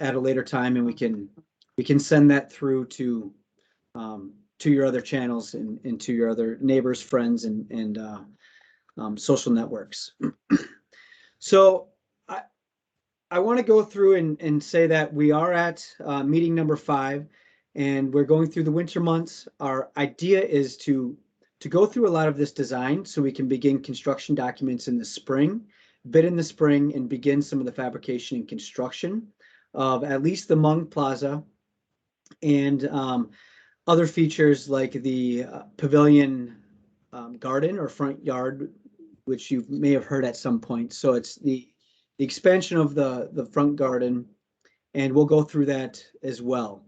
at a later time, and we can send that through to your other channels and to your other neighbors, friends, and social networks. So I want to go through and say that we are at meeting number 5, and we're going through the winter months. Our idea is to go through a lot of this design so we can begin construction documents in the spring, bid in the spring, and begin some of the fabrication and construction of at least the Hmong Plaza and other features like the Pavilion Garden or front yard, which you may have heard at some point. So it's the expansion of the front garden, and we'll go through that as well.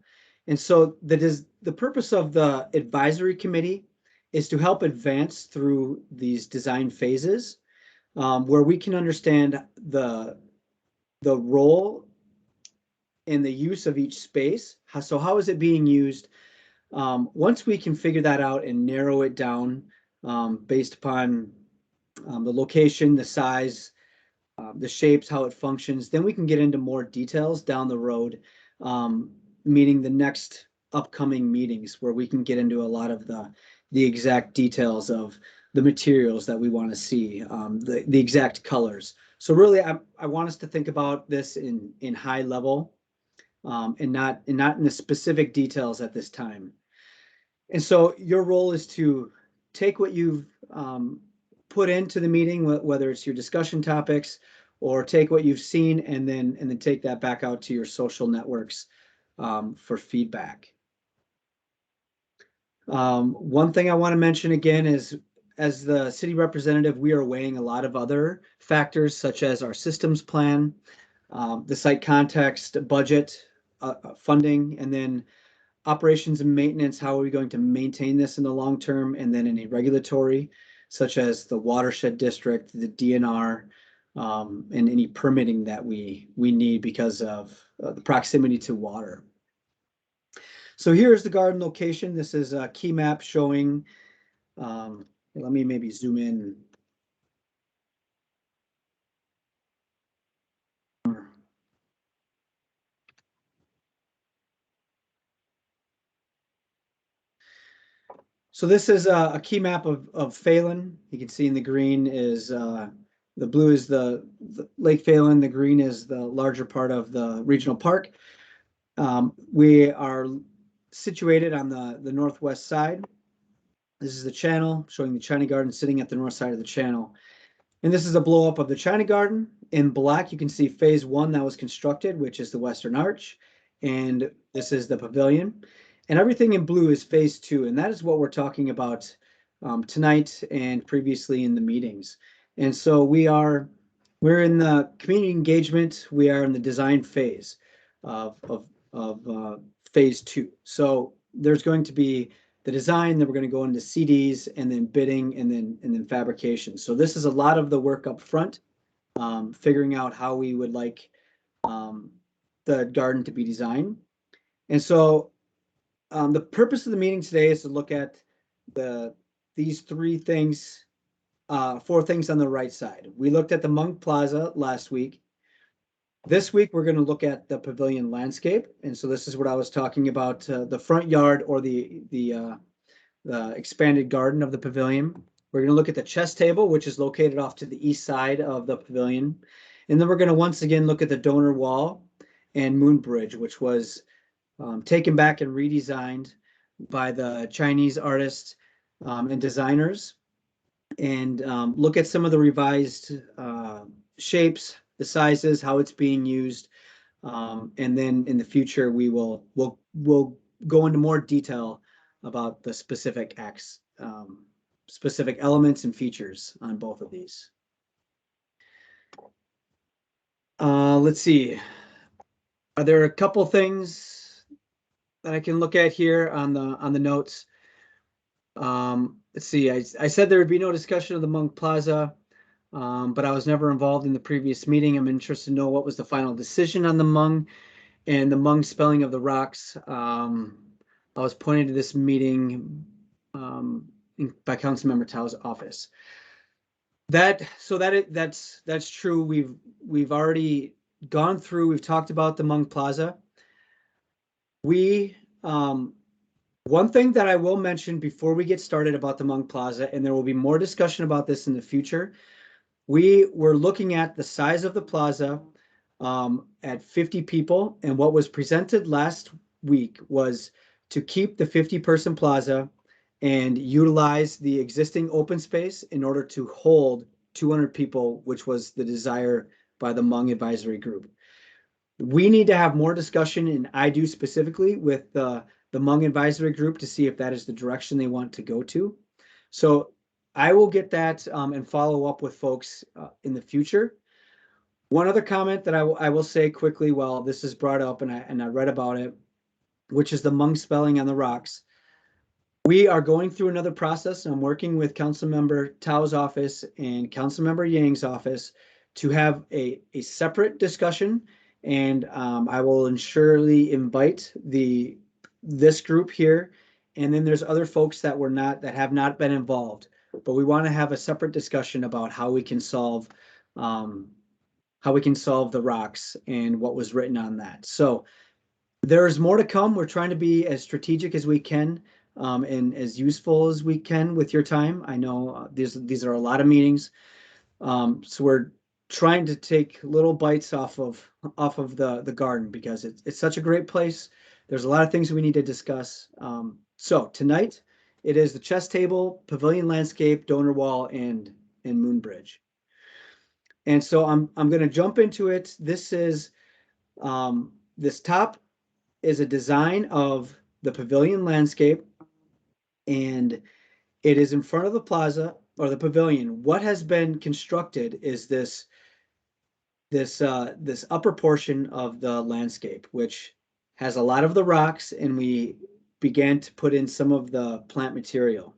And so the purpose of the advisory committee is to help advance through these design phases, where we can understand the role and the use of each space. So how is it being used? Once we can figure that out and narrow it down based upon the location, the size, the shapes, how it functions, then we can get into more details down the road, meeting the next upcoming meetings where we can get into a lot of the exact details of the materials that we want to see, the exact colors. So really, I want us to think about this in high level and not in the specific details at this time. And so your role is to take what you've put into the meeting, whether it's your discussion topics, or take what you've seen and then take that back out to your social networks for feedback. One thing I want to mention again is, as the city representative, we are weighing a lot of other factors such as our systems plan, the site context, budget, funding, and then operations and maintenance. How are we going to maintain this in the long term? And then any regulatory, such as the watershed district, the DNR, and any permitting that we need because of the proximity to water. So here's the garden location. This is a key map showing, let me maybe zoom in. So this is a key map of Phalen. You can see in the green is the blue is the Lake Phalen. The green is the larger part of the regional park. We are situated on the northwest side. This is the channel showing the China Garden sitting at the north side of the channel. And this is a blow up of the China Garden. In black, you can see phase 1 that was constructed, which is the Western Arch. And this is the pavilion. And everything in blue is phase 2. And that is what we're talking about tonight and previously in the meetings. And so we're in the community engagement. We are in the design phase of phase 2. So there's going to be the design, then we're going to go into CDs and then bidding and then fabrication. So this is a lot of the work up front, figuring out how we would like the garden to be designed. And so the purpose of the meeting today is to look at these 4 things on the right side. We looked at the Hmong Plaza last week. This week, we're going to look at the Pavilion Landscape. And so this is what I was talking about, the front yard or the expanded garden of the pavilion. We're going to look at the chess table, which is located off to the east side of the pavilion. And then we're going to once again look at the donor wall and moon bridge, which was taken back and redesigned by the Chinese artists and designers, and look at some of the revised shapes, the sizes, how it's being used, and then in the future we'll go into more detail about the specific specific elements and features on both of these. Let's see. Are there a couple things that I can look at here on the notes? Let's see. I said there would be no discussion of the Hmong Plaza, but I was never involved in the previous meeting. I'm interested to know what was the final decision on the Hmong and the Hmong spelling of the rocks. I was pointed to this meeting by Councilmember Tao's office. That's true. We've already gone through, we've talked about the Hmong Plaza. We, one thing that I will mention before we get started about the Hmong Plaza, and there will be more discussion about this in the future, we were looking at the size of the plaza at 50 people, and what was presented last week was to keep the 50-person plaza and utilize the existing open space in order to hold 200 people, which was the desire by the Hmong Advisory Group. We need to have more discussion, and I do specifically with the Hmong Advisory Group to see if that is the direction they want to go to. So I will get that and follow up with folks in the future. One other comment that I will say quickly while this is brought up, and I read about it, which is the Hmong spelling on the rocks. We are going through another process. I'm working with Councilmember Tao's office and Councilmember Yang's office to have a separate discussion, and I will surely invite this group here. And then there's other folks that have not been involved, but we want to have a separate discussion about how we can solve the rocks and what was written on that. So there's more to come. We're trying to be as strategic as we can and as useful as we can with your time. I know these are a lot of meetings, so we're trying to take little bites off of the garden because it's such a great place. There's a lot of things we need to discuss. So tonight it is the chess table, Pavilion Landscape, donor wall, and moon bridge. And so I'm going to jump into it. This is this top is a design of the Pavilion Landscape, and it is in front of the plaza or the pavilion. What has been constructed is this upper portion of the landscape, which has a lot of the rocks, and we began to put in some of the plant material.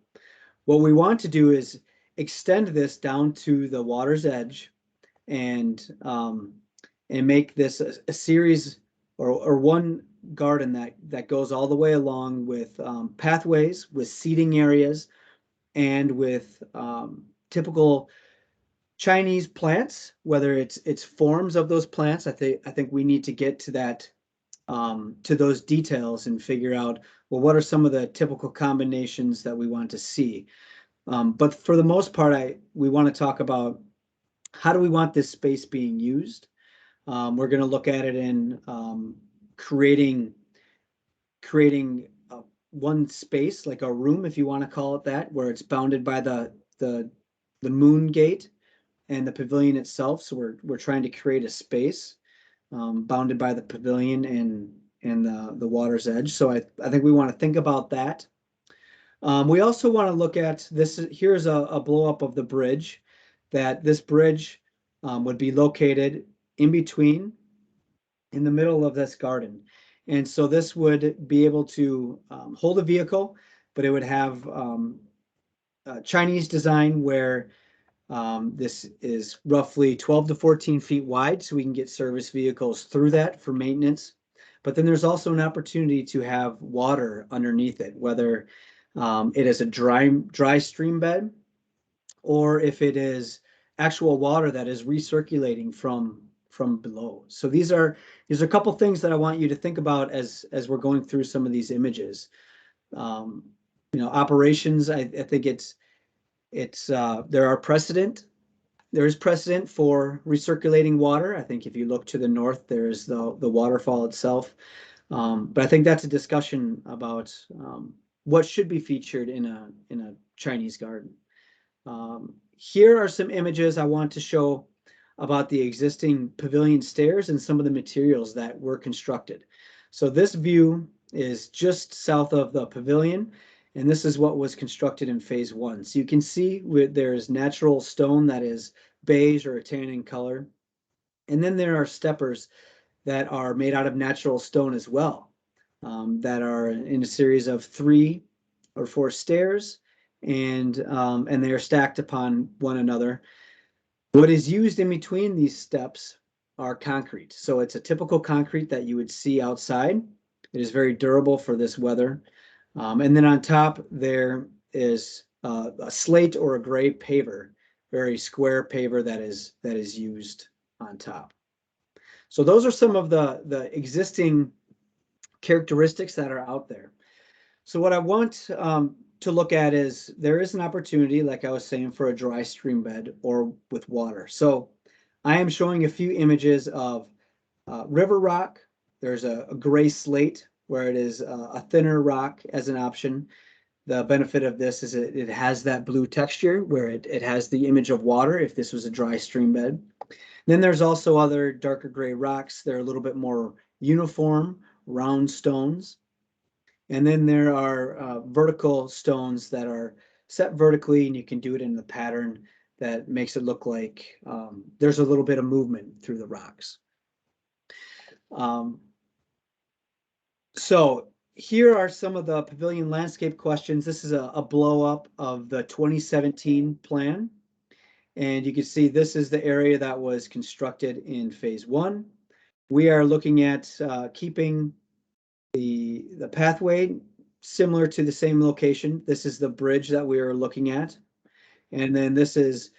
What we want to do is extend this down to the water's edge and make this a series or one garden that goes all the way along with pathways, with seating areas, and with typical Chinese plants, whether it's forms of those plants. I think we need to get to that to those details and figure out, well, what are some of the typical combinations that we want to see. But for the most part, we want to talk about how do we want this space being used. We're going to look at it in creating one space, like a room, if you want to call it that, where it's bounded by the moon gate and the pavilion itself. So we're trying to create a space bounded by the pavilion and the water's edge. So I think we want to think about that. We also want to look at this. Here's a blow up of the bridge. That this bridge would be located in the middle of this garden. And so this would be able to hold a vehicle, but it would have a Chinese design where this is roughly 12 to 14 feet wide, so we can get service vehicles through that for maintenance. But then there's also an opportunity to have water underneath it, whether it is a dry stream bed, or if it is actual water that is recirculating from below. So these are a couple things that I want you to think about as we're going through some of these images. Operations, I think there is precedent for recirculating water. I think if you look to the north, there's the waterfall itself. But I think that's a discussion about what should be featured in a Chinese garden. Here are some images I want to show about the existing pavilion stairs and some of the materials that were constructed. So this view is just south of the pavilion, and this is what was constructed in phase 1. So you can see there's natural stone that is beige or a tan in color. And then there are steppers that are made out of natural stone as well, that are in a series of 3 or 4 stairs, and they are stacked upon one another. What is used in between these steps are concrete. So it's a typical concrete that you would see outside. It is very durable for this weather. And then on top there is a slate or a gray paver, very square paver that is used on top. So those are some of the existing characteristics that are out there. So what I want to look at is there is an opportunity, like I was saying, for a dry stream bed or with water. So I am showing a few images of river rock. There's a gray slate where it is a thinner rock as an option. The benefit of this is it has that blue texture where it has the image of water if this was a dry stream bed. Then there's also other darker gray rocks. They're a little bit more uniform, round stones. And then there are vertical stones that are set vertically, and you can do it in the pattern that makes it look like there's a little bit of movement through the rocks. So here are some of the Pavilion Landscape questions. This is a blow up of the 2017 plan. And you can see this is the area that was constructed in phase 1. We are looking at keeping the pathway similar to the same location. This is the bridge that we are looking at. And then this is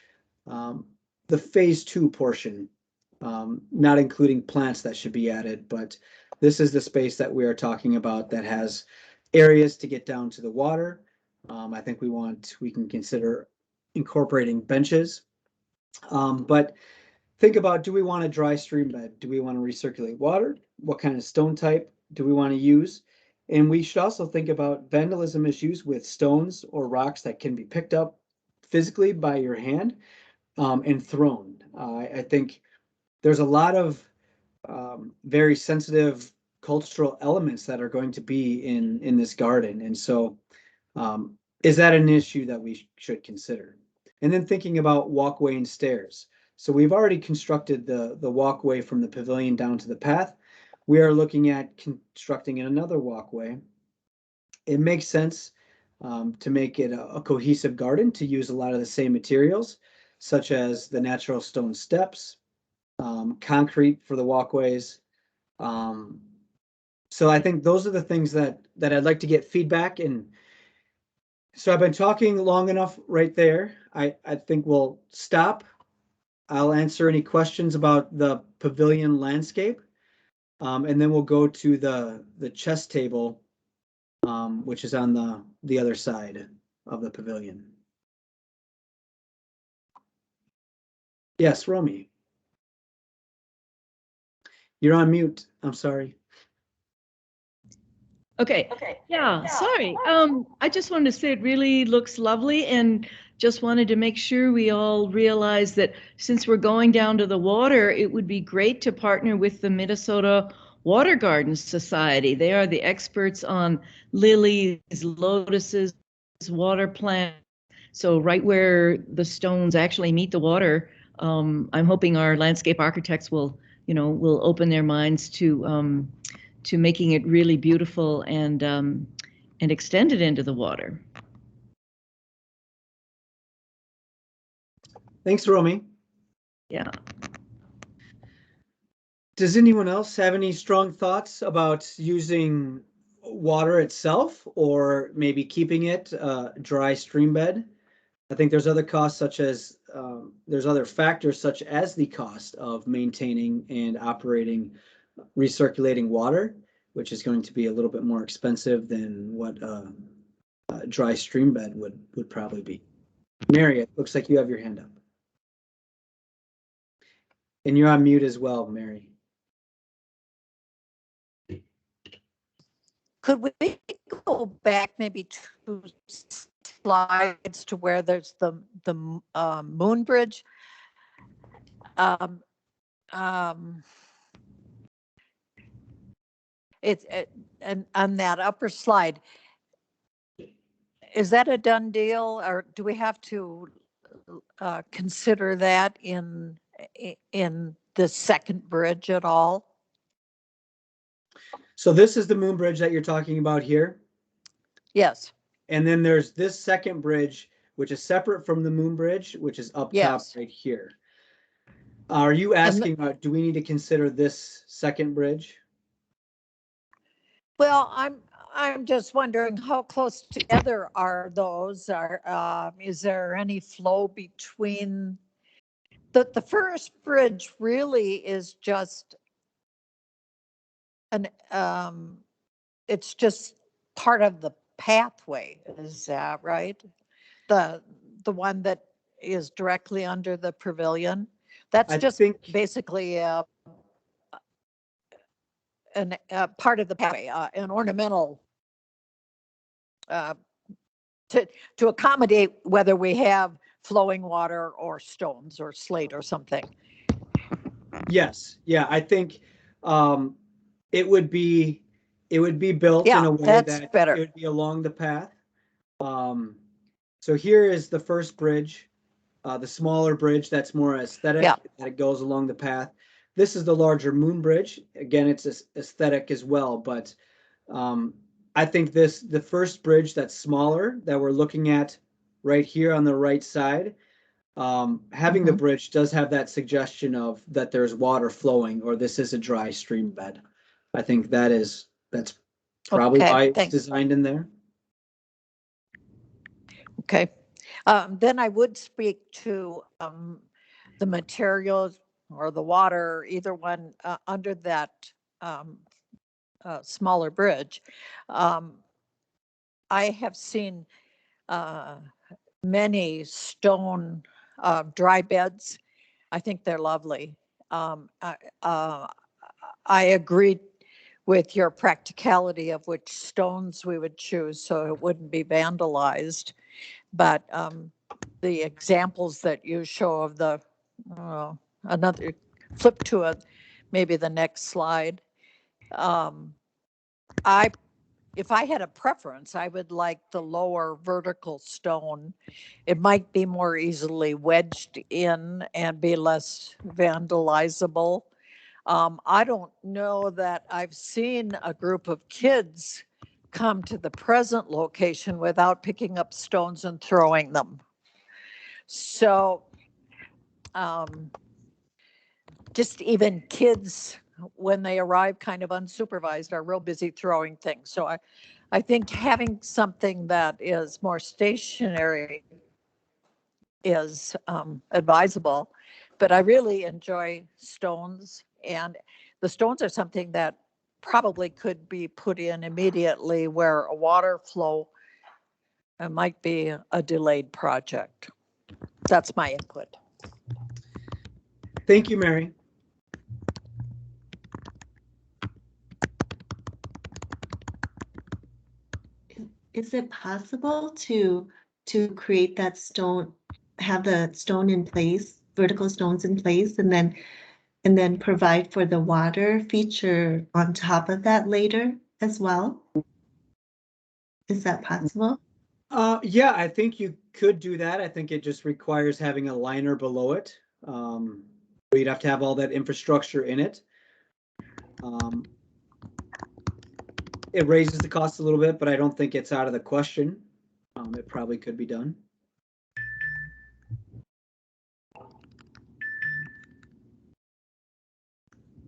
the phase 2 portion, not including plants that should be added, but this is the space that we are talking about that has areas to get down to the water. I think we can consider incorporating benches. But think about, do we want a dry stream bed? Do we want to recirculate water? What kind of stone type do we want to use? And we should also think about vandalism issues with stones or rocks that can be picked up physically by your hand and thrown. I think there's a lot of very sensitive cultural elements that are going to be in this garden. And so is that an issue that we should consider? And then thinking about walkway and stairs. So we've already constructed the walkway from the pavilion down to the path. We are looking at constructing another walkway. It makes sense to make it a cohesive garden, to use a lot of the same materials, such as the natural stone steps, concrete for the walkways. So I think those are the things that I'd like to get feedback. And so I've been talking long enough right there. I think we'll stop. I'll answer any questions about the pavilion landscape. And then we'll go to the chess table, which is on the other side of the pavilion. Yes, Romy. You're on mute. I'm sorry. Okay. Yeah, sorry. I just wanted to say it really looks lovely, and just wanted to make sure we all realize that since we're going down to the water, it would be great to partner with the Minnesota Water Garden Society. They are the experts on lilies, lotuses, water plants. So right where the stones actually meet the water, I'm hoping our landscape architects will open their minds to making it really beautiful and extend it into the water. Thanks, Romy. Yeah. Does anyone else have any strong thoughts about using water itself, or maybe keeping it dry stream bed? I think there's other costs, such as there's other factors such as the cost of maintaining and operating recirculating water, which is going to be a little bit more expensive than what a dry stream bed would probably be. Mary, it looks like you have your hand up. And you're on mute as well, Mary. Could we go back maybe 2 slides to where there's the moon bridge? And on that upper slide, is that a done deal, or do we have to consider that in the second bridge at all? So this is the moon bridge that you're talking about here. Yes. And then there's this second bridge, which is separate from the moon bridge, which is up top right here. Are you asking, do we need to consider this second bridge? Well, I'm just wondering how close together are those? Is there any flow between the first bridge? Really is just it's just part of the pathway, is that right? The one that is directly under the pavilion? That's I just think, basically part of the pathway, an ornamental uh, to accommodate whether we have flowing water or stones or slate or something. yes, yeah, I think it would be built in Yeah, a way that's that better. it would be along the path. So here is the first bridge, the smaller bridge that's more aesthetic, Yeah. that it goes along the path. This is the larger Moon Bridge. Again, it's aesthetic as well, but I think the first bridge that's smaller that we're looking at right here on the right side, having the bridge does have that suggestion of that there's water flowing, or this is a dry stream bed. I think that's probably Okay, why it's thanks. designed in there. Okay. Then I would speak to the materials or the water, either one under that smaller bridge. I have seen many stone dry beds. I think they're lovely. I agree with your practicality of which stones we would choose so it wouldn't be vandalized. But the examples that you show of the another flip to it, maybe the next slide. If I had a preference, I would like the lower vertical stone. It might be more easily wedged in and be less vandalizable. I don't know that I've seen a group of kids come to the present location without picking up stones and throwing them. So just even kids, when they arrive kind of unsupervised, are real busy throwing things. So I think having something that is more stationary is advisable. But I really enjoy stones, and the stones are something that probably could be put in immediately where a water flow might be a delayed project. That's my input. Thank you, Mary. Is it possible to create that stone, have the stone in place, vertical stones in place, and then provide for the water feature on top of that later as well? Is that possible? Yeah, I think you could do that. I think it just requires having a liner below it. But you'd have to have all that infrastructure in it. It raises the cost a little bit, but I don't think it's out of the question. It probably could be done.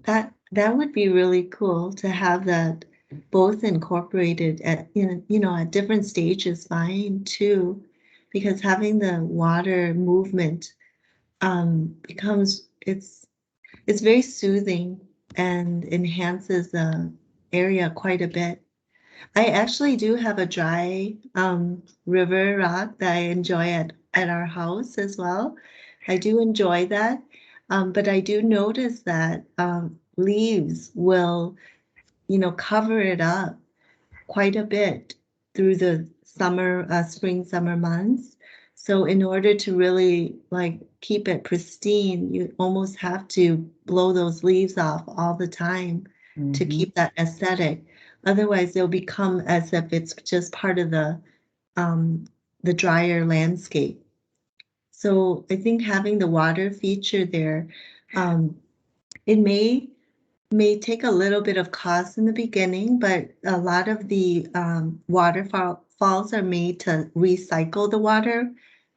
That would be really cool to have that both incorporated at at different stages, fine too, because having the water movement becomes it's very soothing and enhances the area quite a bit. I actually do have a dry river rock that I enjoy at our house as well. I do enjoy that, but I do notice that leaves will, cover it up quite a bit through the spring, summer months. So in order to really like keep it pristine, you almost have to blow those leaves off all the time to keep that aesthetic. Otherwise, they'll become as if it's just part of the drier landscape. So I think having the water feature there, it may take a little bit of cost in the beginning, but a lot of the waterfalls are made to recycle the water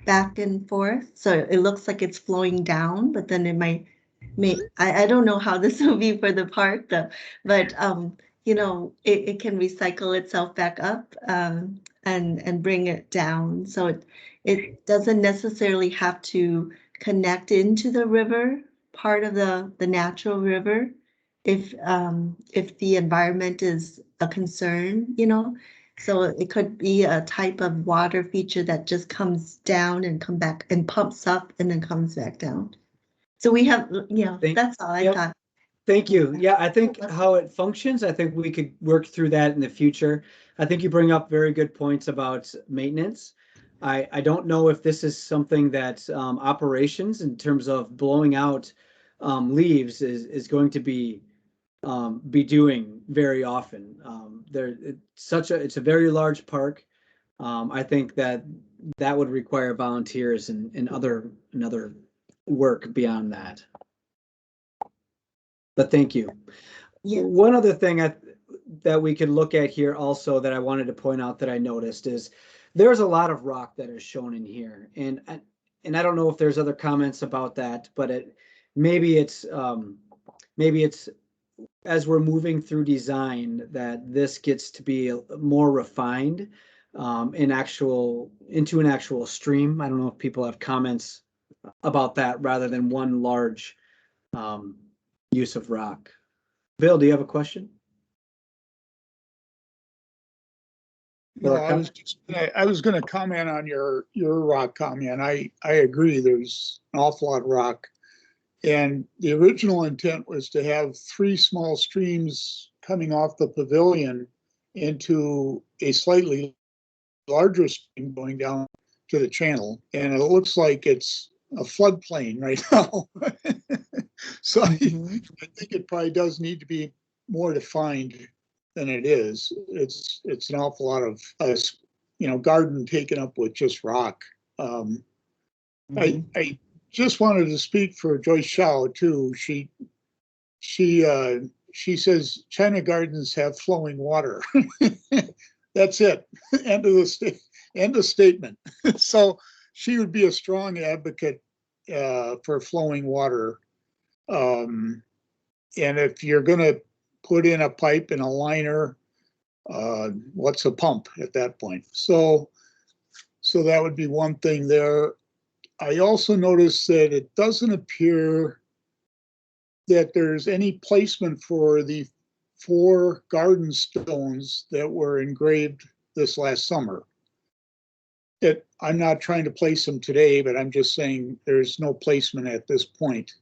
back and forth. So it looks like it's flowing down, but then it I don't know how this will be for the park though, but it can recycle itself back up and bring it down. So it doesn't necessarily have to connect into the river, part of the natural river. if the environment is a concern, you know. So it could be a type of water feature that just comes down and come back and pumps up and then comes back down. So we have, that's all I Yep. thought. Thank you. Yeah, I think how it functions, I think we could work through that in the future. I think you bring up very good points about maintenance. I don't know if this is something that operations in terms of blowing out leaves is going to be doing very often. It's a very large park. I think that would require volunteers and other work beyond that. But thank you. Yes. One other thing that we could look at here also that I wanted to point out that I noticed is there's a lot of rock that is shown in here, and I don't know if there's other comments about that, but maybe it's as we're moving through design that this gets to be more refined into an actual stream. I don't know if people have comments about that rather than one large use of rock. Bill, do you have a question? No, I was going to comment on your rock comment. I agree. There's an awful lot of rock, and the original intent was to have 3 small streams coming off the pavilion into a slightly larger stream going down to the channel, and it looks like it's a floodplain right now. So I think it probably does need to be more defined than it is. It's an awful lot of garden taken up with just rock. I just wanted to speak for Joyce Shaw too. She says China gardens have flowing water. That's it. End of statement. So she would be a strong advocate for flowing water. And if you're going to put in a pipe and a liner, what's a pump at that point? So that would be one thing there. I also noticed that it doesn't appear that there's any placement for the 4 garden stones that were engraved this last summer. I'm not trying to place them today, but I'm just saying there's no placement at this point.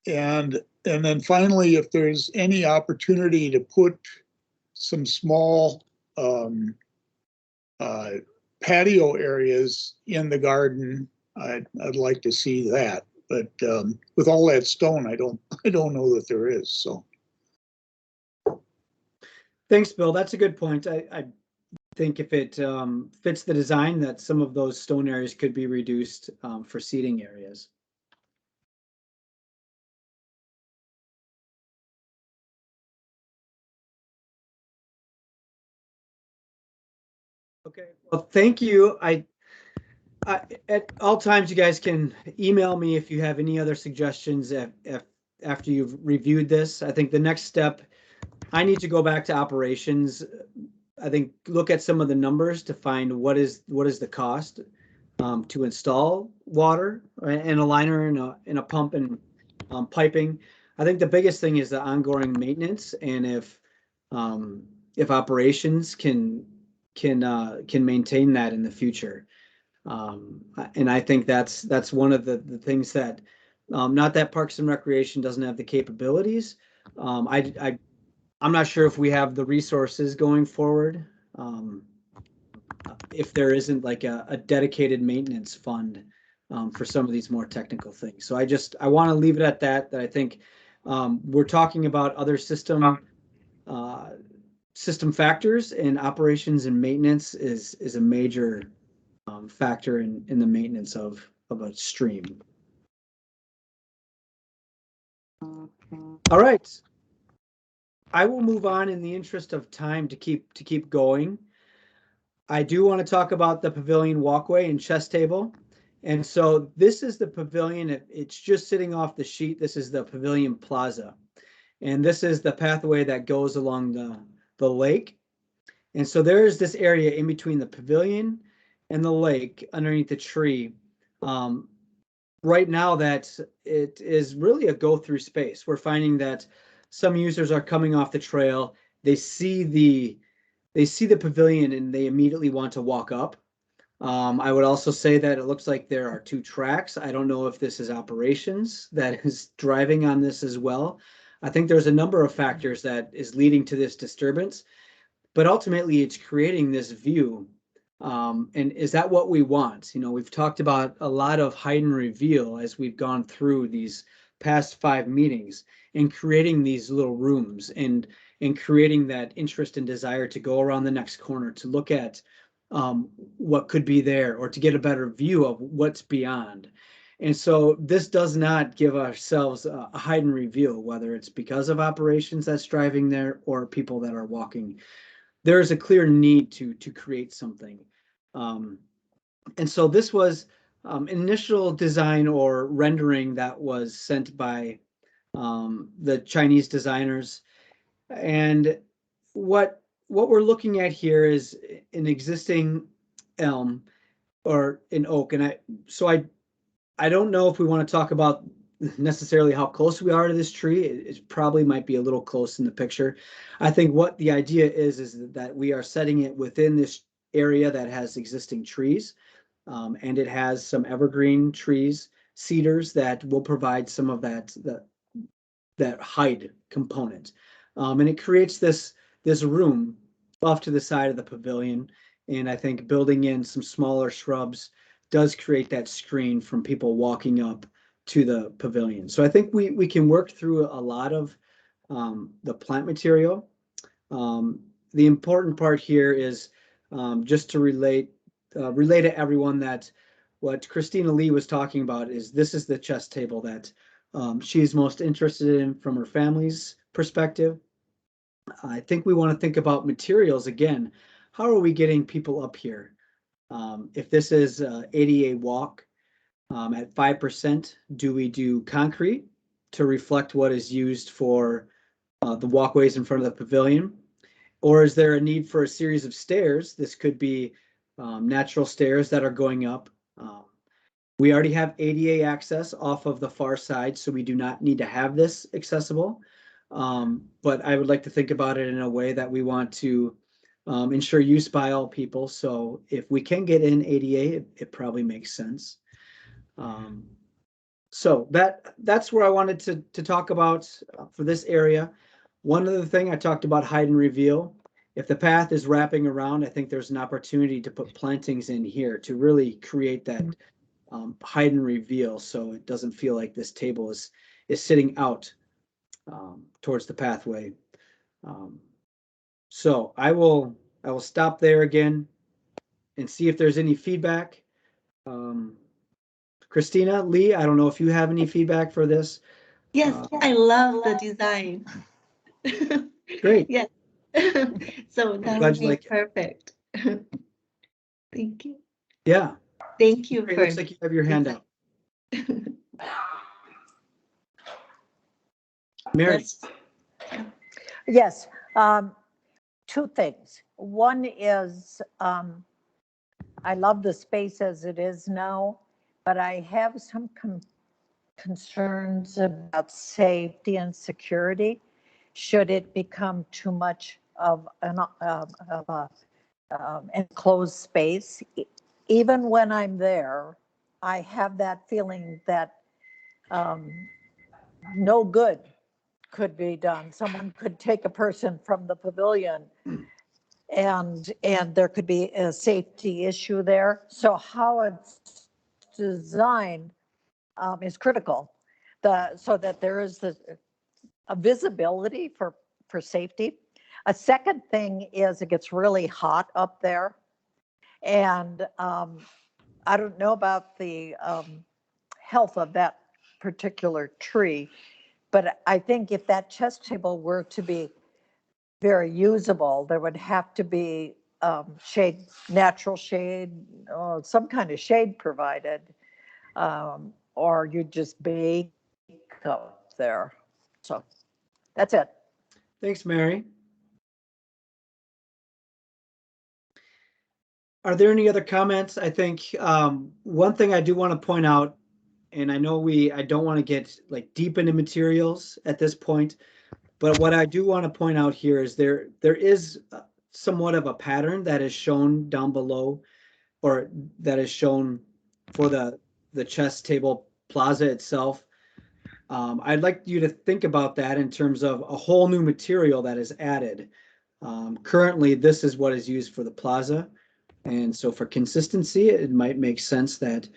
And then finally, if there's any opportunity to put some small patio areas in the garden, I'd like to see that. But with all that stone, I don't know that there is. So, thanks, Bill. That's a good point. I think if it fits the design, that some of those stone areas could be reduced for seating areas. Okay, well, thank you. At all times, you guys can email me if you have any other suggestions after you've reviewed this. I think the next step, I need to go back to operations. I think look at some of the numbers to find what is the cost to install water and a liner and a pump and piping. I think the biggest thing is the ongoing maintenance, and if operations can maintain that in the future. And I think that's one of the things that not that Parks and Recreation doesn't have the capabilities. I'm not sure if we have the resources going forward. If there isn't like a dedicated maintenance fund for some of these more technical things. So I want to leave it at that I think we're talking about other system factors, and operations and maintenance is a major factor in the maintenance of a stream. All right. I will move on in the interest of time to keep going. I do want to talk about the Pavilion Walkway and chess table. And so this is the pavilion. It's just sitting off the sheet. This is the Pavilion Plaza. And this is the pathway that goes along the lake. And so there is this area in between the pavilion and the lake underneath the tree. Right now that it is really a go-through space. We're finding that some users are coming off the trail, they see the pavilion and they immediately want to walk up. I would also say that it looks like there are 2 tracks. I don't know if this is operations that is driving on this as well. I think there's a number of factors that is leading to this disturbance, but ultimately it's creating this view. And is that what we want? You know, we've talked about a lot of hide and reveal as we've gone through these past 5 meetings, and creating these little rooms and creating that interest and desire to go around the next corner, to look at what could be there, or to get a better view of what's beyond. And so this does not give ourselves a hide and reveal, whether it's because of operations that's driving there or people that are walking. There is a clear need to create something. And so this was initial design or rendering that was sent by the Chinese designers. And what we're looking at here is an existing elm or an oak. And I don't know if we want to talk about necessarily how close we are to this tree. It probably might be a little close in the picture. I think what the idea is that we are setting it within this area that has existing trees, and it has some evergreen trees, cedars, that will provide some of that height component. And it creates this room off to the side of the pavilion. And I think building in some smaller shrubs does create that screen from people walking up to the pavilion. So I think we can work through a lot of the plant material. The important part here is just to relate to everyone that what Christina Lee was talking about is this is the chess table that she's most interested in from her family's perspective. I think we want to think about materials again. How are we getting people up here? If this is ADA walk at 5%, do we do concrete to reflect what is used for the walkways in front of the pavilion? Or is there a need for a series of stairs? This could be natural stairs that are going up. We already have ADA access off of the far side, so we do not need to have this accessible. But I would like to think about it in a way that we want to ensure use by all people. So if we can get in ADA, it probably makes sense. So that's where I wanted to talk about for this area. One other thing I talked about hide and reveal. If the path is wrapping around, I think there's an opportunity to put plantings in here to really create that hide and reveal, so it doesn't feel like this table is sitting out towards the pathway. So I will stop there again and see if there's any feedback. Christina Lee, I don't know if you have any feedback for this. Yes, I love the design. Great. Yeah. So that would be perfect. Thank you. Yeah. Thank you. It looks like you have your hand up. Mary. Yes, 2 things. One is I love the space as it is now, but I have some concerns about safety and security. Should it become too much of an enclosed space? Even when I'm there, I have that feeling that no good could be done. Someone could take a person from the pavilion and there could be a safety issue there. So how it's designed is critical, so that there is a visibility for safety. A second thing is it gets really hot up there. And I don't know about the health of that particular tree, but I think if that chess table were to be very usable, there would have to be shade, natural shade, or some kind of shade provided, or you just bake up there. So that's it. Thanks, Mary. Are there any other comments? I think one thing I do want to point out, and I know I don't want to get like deep into materials at this point, But what I do want to point out here is there is somewhat of a pattern that is shown down below, or that is shown for the chess table plaza itself. I'd like you to think about that in terms of a whole new material that is added. Currently, this is what is used for the plaza. And so for consistency, it might make sense that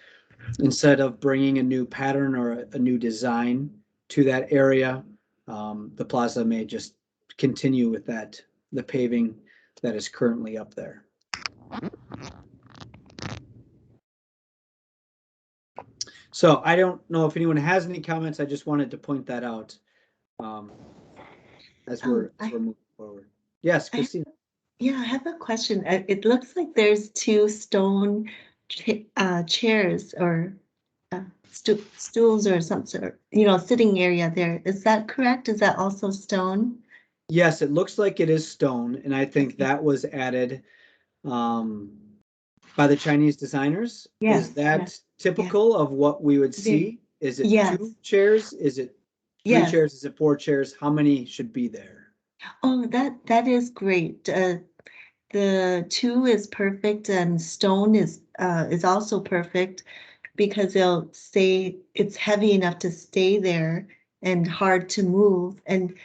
instead of bringing a new pattern or a new design to that area, the plaza may just continue with the paving that is currently up there. So I don't know if anyone has any comments. I just wanted to point that out as we're moving forward. Yes, Christina. Yeah, I have a question. It looks like there's two stone chairs or stools or some sort, sitting area there. Is that correct? Is that also stone? Yes, it looks like it is stone, and I think that was added by the Chinese designers. Yes, Is that yes, typical of what we would see? Is it Yes. 2 chairs? Is it 3 Yes. chairs? Is it 4 chairs? How many should be there? Oh, that is great. The 2 is perfect, and stone is also perfect because it's heavy enough to stay there and hard to move. And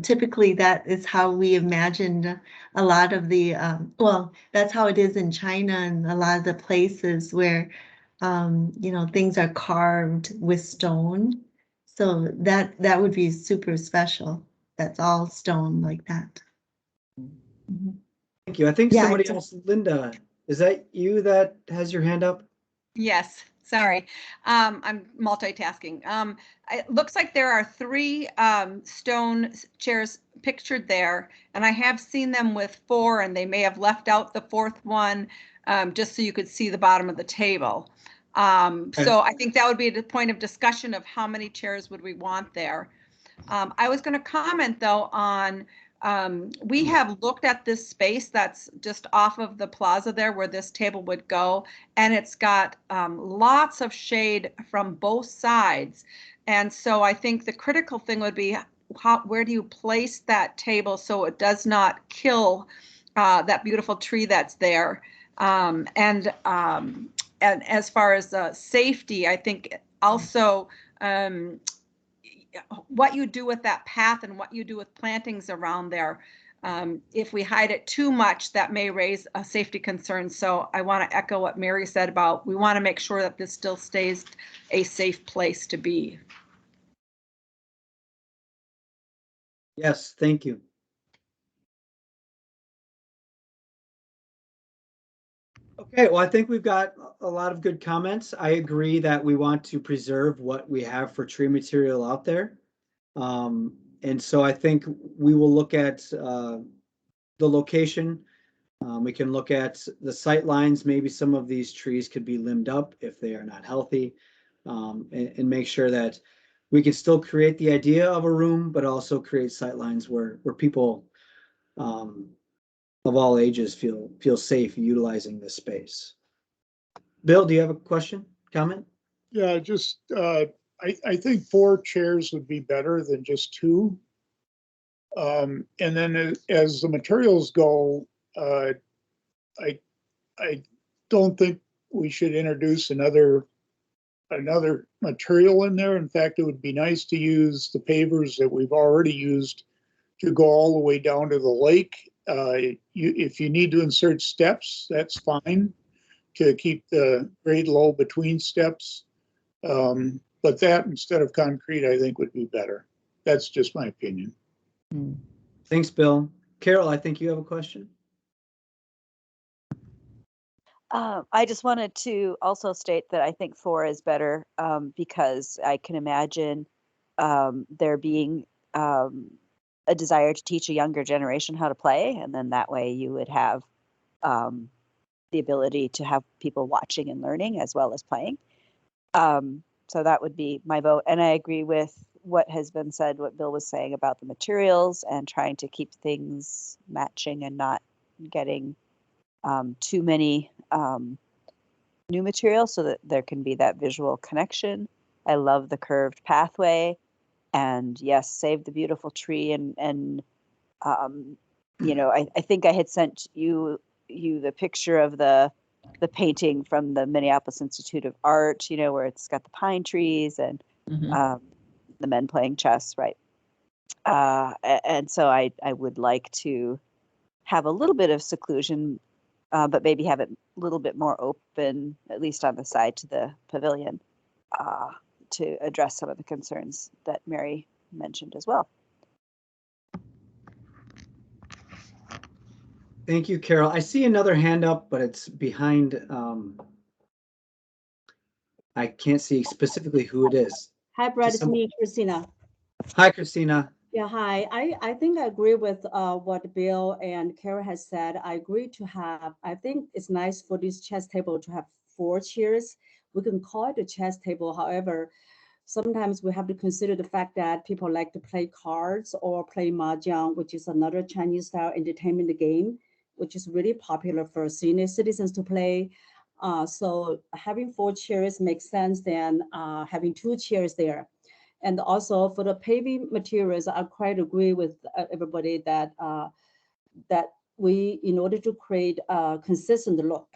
typically that is how we imagined a lot of the well, that's how it is in China and a lot of the places where things are carved with stone. So that would be super special. That's all stone like that. Mhm. Thank you. I think Yeah, somebody else, Linda, is that you that has your hand up? Yes, sorry. I'm multitasking. It looks like there are 3 stone chairs pictured there, and I have seen them with 4, and they may have left out the 4th one just so you could see the bottom of the table. So I think that would be the point of discussion of how many chairs would we want there. I was going to comment though on we have looked at this space that's just off of the plaza there where this table would go, and it's got lots of shade from both sides. And so I think the critical thing would be where do you place that table so it does not kill that beautiful tree that's there. And as far as safety, I think also what you do with that path and what you do with plantings around there. If we hide it too much, that may raise a safety concern. So I want to echo what Mary said about we want to make sure that this still stays a safe place to be. Yes, thank you. Okay, well, I think we've got a lot of good comments. I agree that we want to preserve what we have for tree material out there. And so I think we will look at the location. We can look at the sight lines. Maybe some of these trees could be limbed up if they are not healthy, and make sure that we can still create the idea of a room, but also create sight lines where people of all ages feel safe utilizing this space. Bill, do you have a question, comment? Yeah, just I think 4 chairs would be better than just 2. And then as the materials go, I don't think we should introduce another material in there. In fact, it would be nice to use the pavers that we've already used to go all the way down to the lake. If you need to insert steps, that's fine to keep the grade low between steps. But that instead of concrete, I think would be better. That's just my opinion. Thanks, Bill. Carol, I think you have a question. I just wanted to also state that I think 4 is better because I can imagine there being a desire to teach a younger generation how to play, and then that way you would have the ability to have people watching and learning as well as playing. So that would be my vote. And I agree with what has been said, what Bill was saying about the materials and trying to keep things matching and not getting too many new material so that there can be that visual connection. I love the curved pathway. And yes, save the beautiful tree. And you know, I think I had sent you the picture of the painting from the Minneapolis Institute of Art, you know, where it's got the pine trees and the men playing chess, right? And so I would like to have a little bit of seclusion, but maybe have it a little bit more open, at least on the side to the pavilion, to address some of the concerns that Mary mentioned as well. Thank you, Carol. I see another hand up, but it's behind. I can't see specifically who it is. Hi, Brad. It's me, Christina. Hi, Christina. Yeah, hi. I think I agree with what Bill and Carol has said. I agree to have, I think it's nice for this chess table to have 4 chairs. We can call it a chess table. However, sometimes we have to consider the fact that people like to play cards or play mahjong, which is another Chinese style entertainment game, which is really popular for senior citizens to play. So having 4 chairs makes sense than having 2 chairs there. And also for the paving materials, I quite agree with everybody that that we, in order to create a consistent look,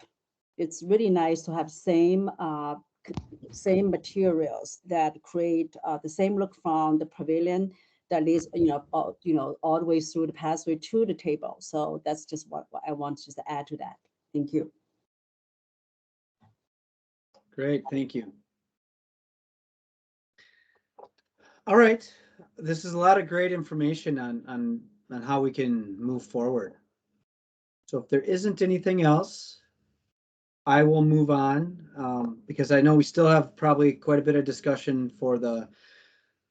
it's really nice to have same materials that create the same look from the pavilion that leads, all the way through the pathway to the table. So that's just what I want to add to that. Thank you. Great, thank you. All right, this is a lot of great information on how we can move forward. So if there isn't anything else, I will move on, because I know we still have probably quite a bit of discussion for the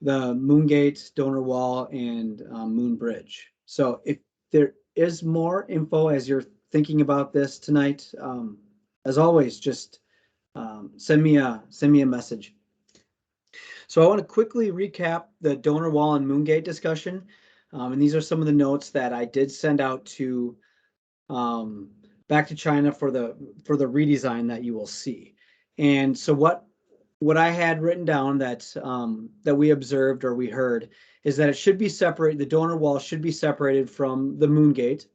Moongate, Donor Wall, and Moon Bridge. So if there is more info as you're thinking about this tonight, as always, just send me a message. So I want to quickly recap the Donor Wall and Moongate discussion. And these are some of the notes that I did send out to back to China for the redesign that you will see. And so what I had written down that that we observed or we heard is that it should be separated. The Donor Wall should be separated from the Moongate.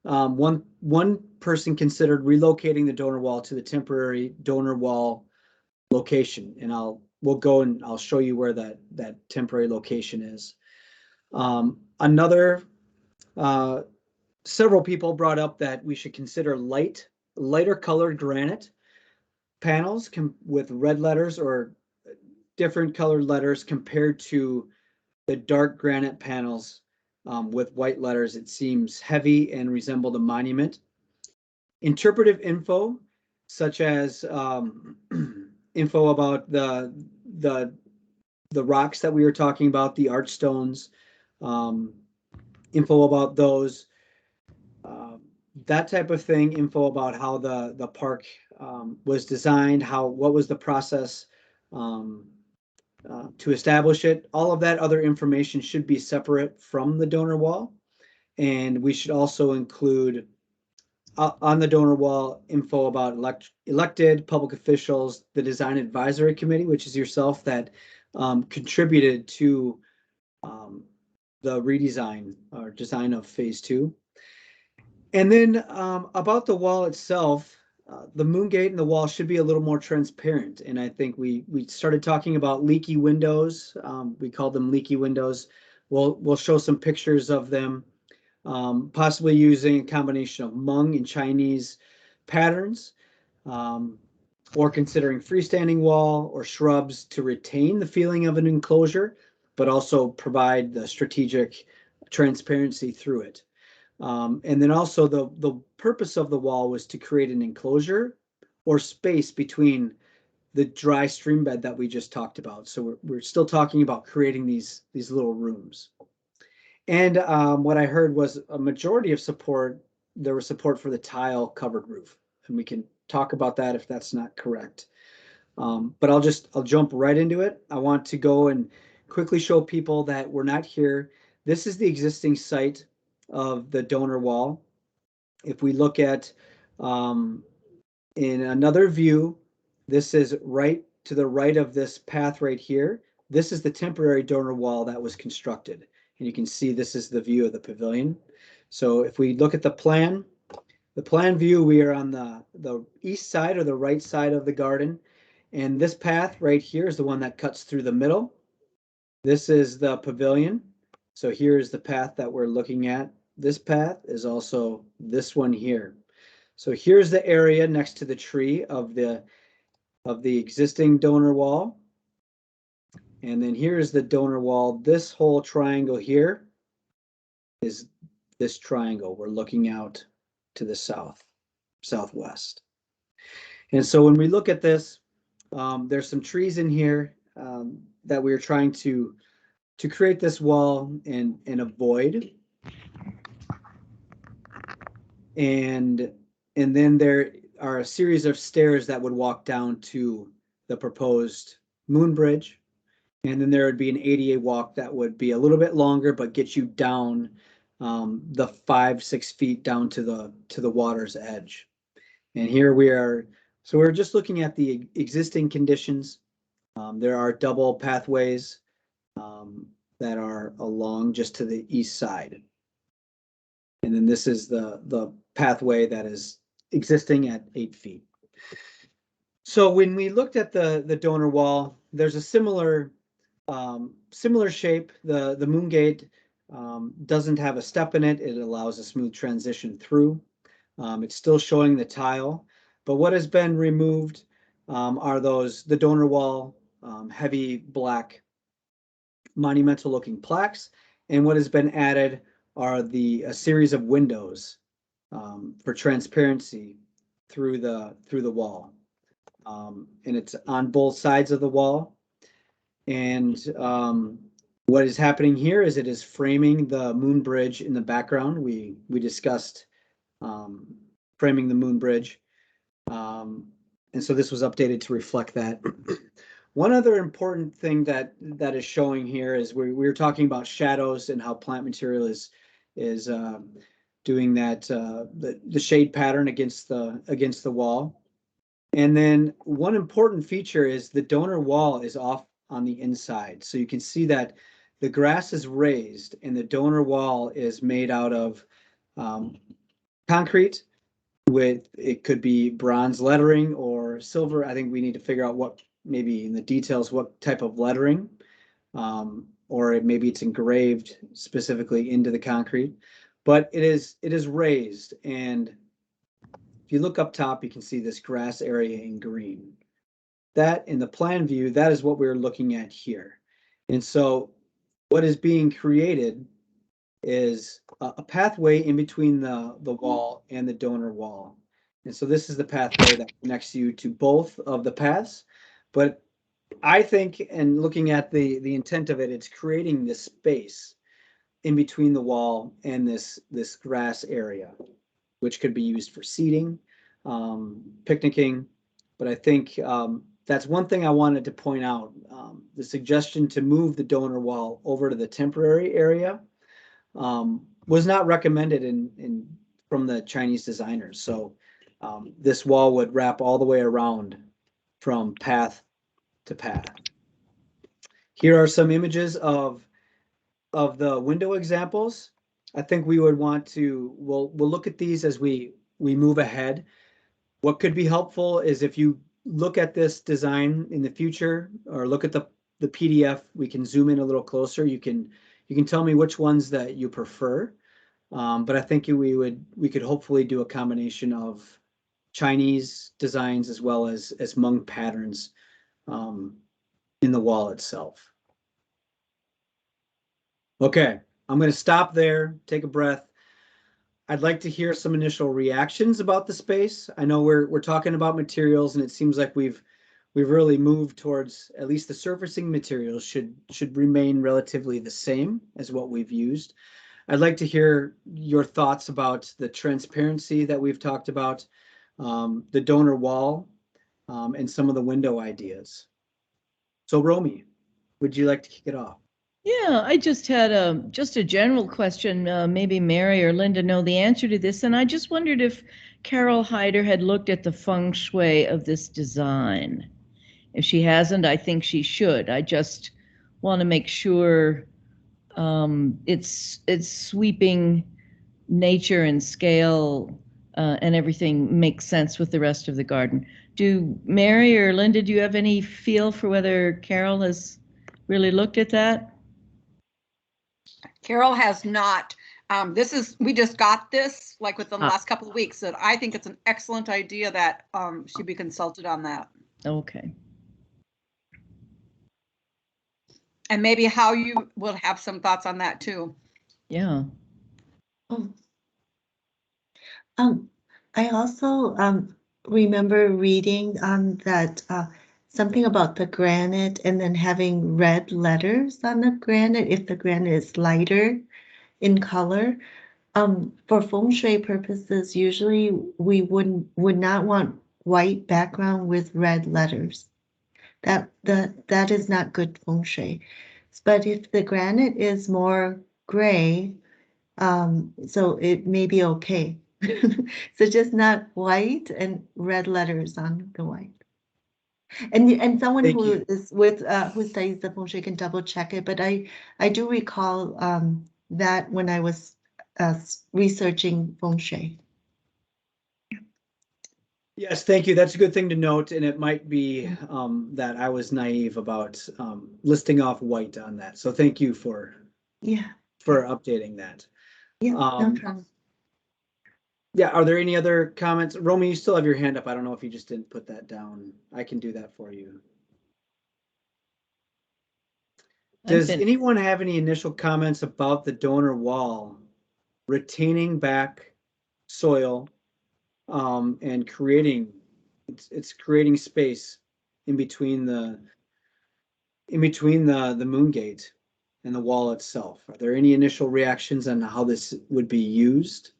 One person considered relocating the Donor Wall to the temporary Donor Wall location, and we'll go and I'll show you where that temporary location is. Several people brought up that we should consider lighter colored granite panels with red letters or different colored letters compared to the dark granite panels with white letters. It seems heavy and resembled a monument. Interpretive info, such as info about the rocks that we were talking about, the archstones, info about those, that type of thing, info about how the park was designed, what was the process to establish it. All of that other information should be separate from the Donor Wall. And we should also include on the Donor Wall info about elected public officials, the Design Advisory Committee, which is yourself, that contributed to the redesign or design of phase 2. And then about the wall itself, the Moongate and the wall should be a little more transparent. And I think we started talking about leaky windows. We called them leaky windows. We'll show some pictures of them, possibly using a combination of Hmong and Chinese patterns, or considering freestanding wall or shrubs to retain the feeling of an enclosure, but also provide the strategic transparency through it. And then also the purpose of the wall was to create an enclosure or space between the dry stream bed that we just talked about. So we're still talking about creating these little rooms. And what I heard was a majority of support. There was support for the tile covered roof, and we can talk about that if that's not correct. But I'll jump right into it. I want to go and quickly show people that we're not here. This is the existing site of the Donor Wall. If we look at in another view, this is right to the right of this path right here. this is the temporary donor wall that was constructed. And you can see this is the view of the pavilion. So if we look at the plan view, we are on the east side or the right side of the garden. And this path right here is the one that cuts through the middle. This is the pavilion. So here's the path that we're looking at. This path is also this one here. So here's the area next to the tree of the existing donor wall. And then here's the donor wall. This whole triangle here is this triangle. We're looking out to the southwest. And so when we look at this, there's some trees in here that we're trying to create this wall and avoid. And then there are a series of stairs that would walk down to the proposed moon bridge. And then there would be an ADA walk that would be a little bit longer, but get you down the 5-6 feet down to the water's edge. And here we are. So we're just looking at the existing conditions. There are double pathways that are along just to the east side. And then this is the pathway that is existing at 8 feet. So when we looked at the donor wall, there's a similar shape. The moon gate doesn't have a step in it. It allows a smooth transition through. It's still showing the tile, but what has been removed are the donor wall heavy black monumental looking plaques, and what has been added are a series of windows for transparency through the wall, and it's on both sides of the wall. And what is happening here is it is framing the moon bridge in the background. We discussed framing the moon bridge, and so this was updated to reflect that. One other important thing that is showing here is we were talking about shadows and how plant material is doing that the shade pattern against the wall. And then one important feature is the donor wall is off on the inside, so you can see that the grass is raised and the donor wall is made out of concrete with, it could be bronze lettering or silver. I think we need to figure out what, maybe in the details, what type of lettering, or maybe it's engraved specifically into the concrete, but it is raised. And if you look up top, you can see this grass area in green. That in the plan view, that is what we're looking at here. And so what is being created is a pathway in between the wall and the donor wall. And so this is the pathway that connects you to both of the paths. But I think, and looking at the intent of it, it's creating this space in between the wall and this grass area, which could be used for seating, picnicking. But I think that's one thing I wanted to point out. The suggestion to move the donor wall over to the temporary area was not recommended from the Chinese designers. So this wall would wrap all the way around from path to path. Here are some images of the window examples. I think we would want to, we'll look at these as we move ahead. What could be helpful is if you look at this design in the future, or look at the PDF, we can zoom in a little closer. You can tell me which ones that you prefer. But I think we could hopefully do a combination of Chinese designs as well as Hmong patterns in the wall itself. Okay, I'm going to stop there, take a breath. I'd like to hear some initial reactions about the space. I know we're talking about materials, and it seems like we've really moved towards, at least the surfacing materials should remain relatively the same as what we've used. I'd like to hear your thoughts about the transparency that we've talked about, the donor wall, and some of the window ideas. So Romy, would you like to kick it off? Yeah, I just had a general question. Maybe Mary or Linda know the answer to this, and I just wondered if Carol Hyder had looked at the feng shui of this design. If she hasn't, I think she should. I just want to make sure it's sweeping nature and scale and everything makes sense with the rest of the garden. Do Mary or Linda, do you have any feel for whether Carol has really looked at that? Carol has not. We just got this like within the last couple of weeks, and I think it's an excellent idea that she be consulted on that. Okay. And maybe how you will have some thoughts on that too. Yeah. I also remember reading on that something about the granite and then having red letters on the granite if the granite is lighter in color. For feng shui purposes, usually we would not want white background with red letters. That is not good feng shui. But if the granite is more gray, so it may be okay. So just not white and red letters on the white. And someone Thank who you. is with who studies the feng shui can double check it. But I do recall that when I was researching feng shui. Yes, thank you. That's a good thing to note, and it might be that I was naive about listing off white on that. So thank you for updating that. Yeah, no problem. Yeah, are there any other comments? Romy, you still have your hand up. I don't know if you just didn't put that down. I can do that for you. Does anyone have any initial comments about the donor wall retaining back soil and creating it's creating space in between the moon gate and the wall itself? Are there any initial reactions on how this would be used?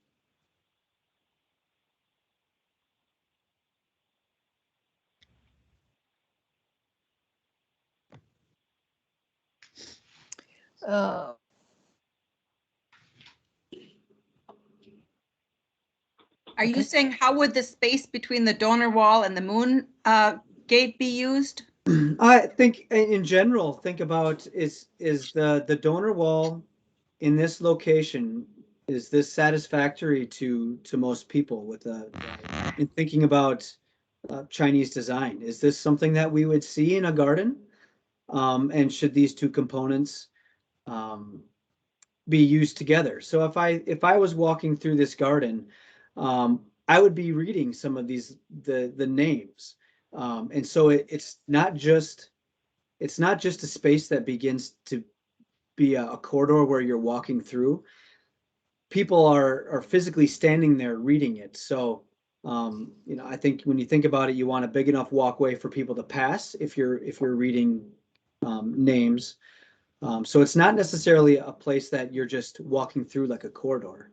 Uh, Are you saying how would the space between the donor wall and the moon gate be used? I think in general, think about is the donor wall in this location, is this satisfactory to most people with in thinking about Chinese design? Is this something that we would see in a garden? And should these two components be used together? So if I was walking through this garden, I would be reading some of these the names, and so it's not just a space that begins to be a corridor where you're walking through. People are physically standing there reading it. So I think when you think about it, you want a big enough walkway for people to pass if you're reading names. So it's not necessarily a place that you're just walking through like a corridor.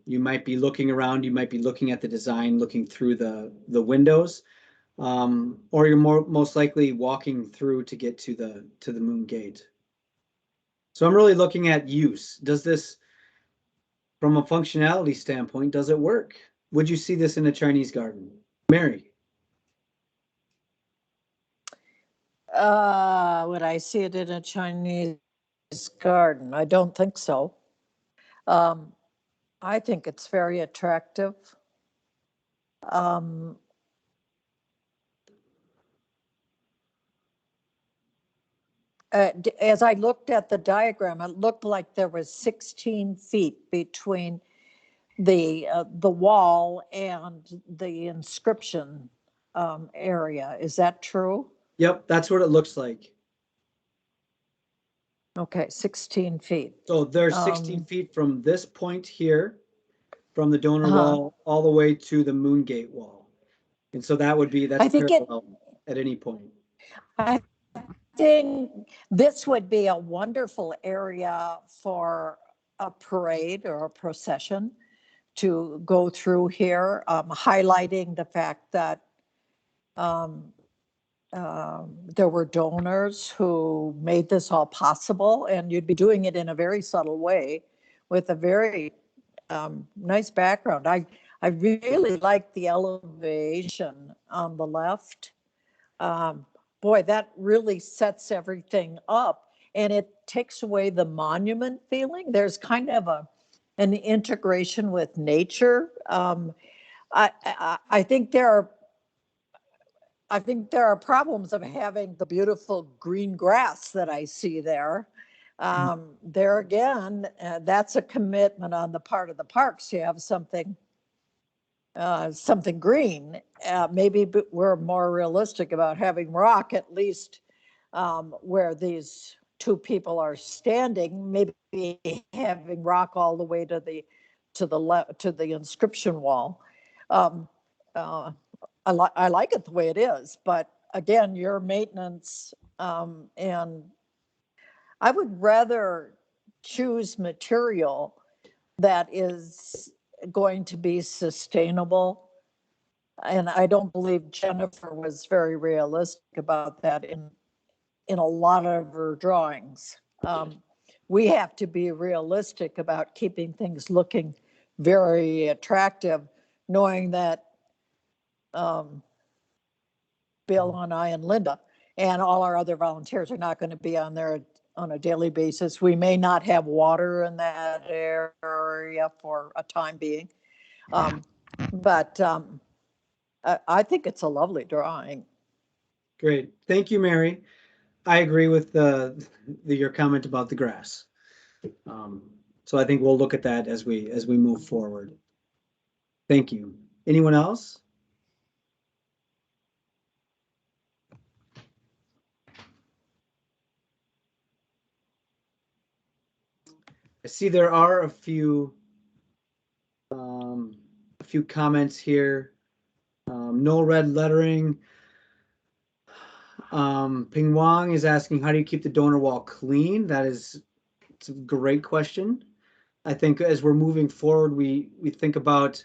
You might be looking around, you might be looking at the design, looking through the windows, or you're most likely walking through to get to the moon gate. So I'm really looking at use. Does this, from a functionality standpoint, does it work? Would you see this in a Chinese garden? Mary? Would I see it in a Chinese garden? I don't think so. I think it's very attractive. As I looked at the diagram, it looked like there was 16 feet between the wall and the inscription area. Is that true? Yep, that's what it looks like. Okay, 16 feet. So there's 16 feet from this point here, from the donor wall, all the way to the moon gate wall. And so that's parallel at any point. I think this would be a wonderful area for a parade or a procession to go through here, highlighting the fact that there were donors who made this all possible, and you'd be doing it in a very subtle way with a very nice background. I really like the elevation on the left. Boy, that really sets everything up. and it takes away the monument feeling. There's kind of an integration with nature. I think there are problems of having the beautiful green grass that I see there. There again, that's a commitment on the part of the parks to have something green. Maybe we're more realistic about having rock, at least where these two people are standing. Maybe having rock all the way to the inscription wall. I like it the way it is, but again, your maintenance, and I would rather choose material that is going to be sustainable. And I don't believe Jennifer was very realistic about that in a lot of her drawings. We have to be realistic about keeping things looking very attractive, knowing that Bill and I and Linda and all our other volunteers are not going to be on there on a daily basis. We may not have water in that area for a time being. But I think it's a lovely drawing. Great. Thank you, Mary. I agree with your comment about the grass. So I think we'll look at that as we move forward. Thank you. Anyone else? I see there are a few comments here. No red lettering. Ping Wang is asking, how do you keep the donor wall clean? It's a great question. I think as we're moving forward, we think about,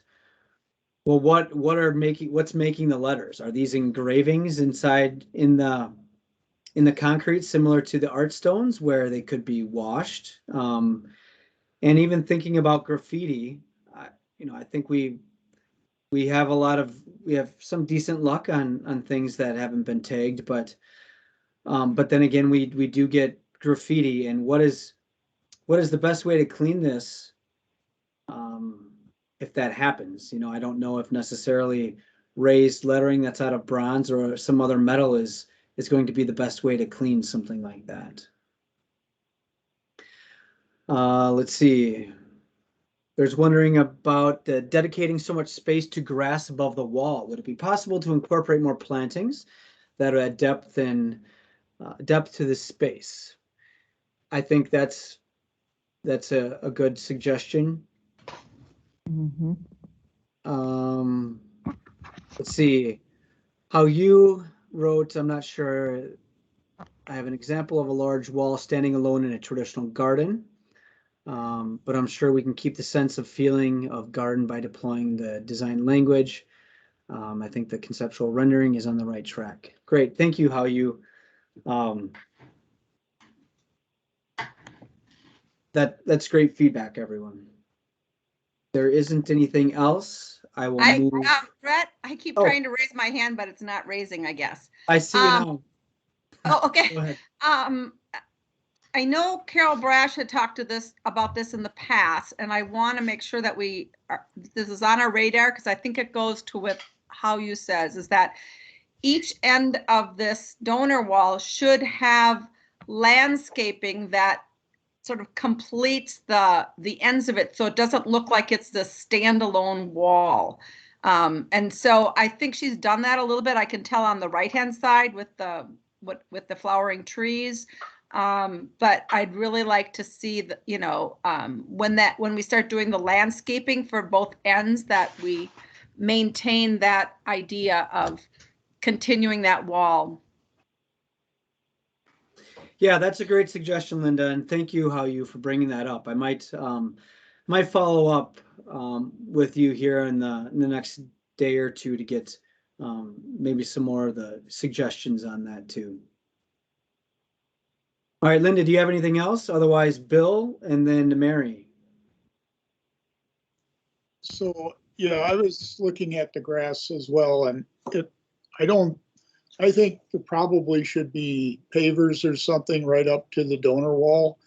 well, what's making the letters? Are these engravings inside in the concrete, similar to the art stones, where they could be washed? And even thinking about graffiti, I think we have some decent luck on things that haven't been tagged, but then again, we do get graffiti. And what is the best way to clean this if that happens? I don't know if necessarily raised lettering that's out of bronze or some other metal is going to be the best way to clean something like that. Let's see. There's wondering about dedicating so much space to grass above the wall. Would it be possible to incorporate more plantings that add depth to the space? I think that's a good suggestion. Mm-hmm. Let's see how you wrote. I'm not sure. I have an example of a large wall standing alone in a traditional garden. But I'm sure we can keep the sense of feeling of garden by deploying the design language. I think the conceptual rendering is on the right track. Great, thank you, How you. That's great feedback, everyone. There isn't anything else. I will move. Brett, I keep trying to raise my hand, but it's not raising, I guess. I see you now. Oh, okay. Go ahead. I know Carol Brash had talked about this in the past, and I want to make sure that this is on our radar, because I think it goes to what How You says, is that each end of this donor wall should have landscaping that sort of completes the ends of it, so it doesn't look like it's the standalone wall. And so I think she's done that a little bit. I can tell on the right-hand side with the flowering trees. But I'd really like to see when we start doing the landscaping for both ends, that we maintain that idea of continuing that wall. Yeah, that's a great suggestion, Linda, and thank you, How You, for bringing that up. I might follow up with you here in the next day or two to get maybe some more of the suggestions on that too. All right, Linda, do you have anything else? Otherwise, Bill, and then Mary. So, yeah, I was looking at the grass as well, and I don't I think there probably should be pavers or something right up to the donor wall,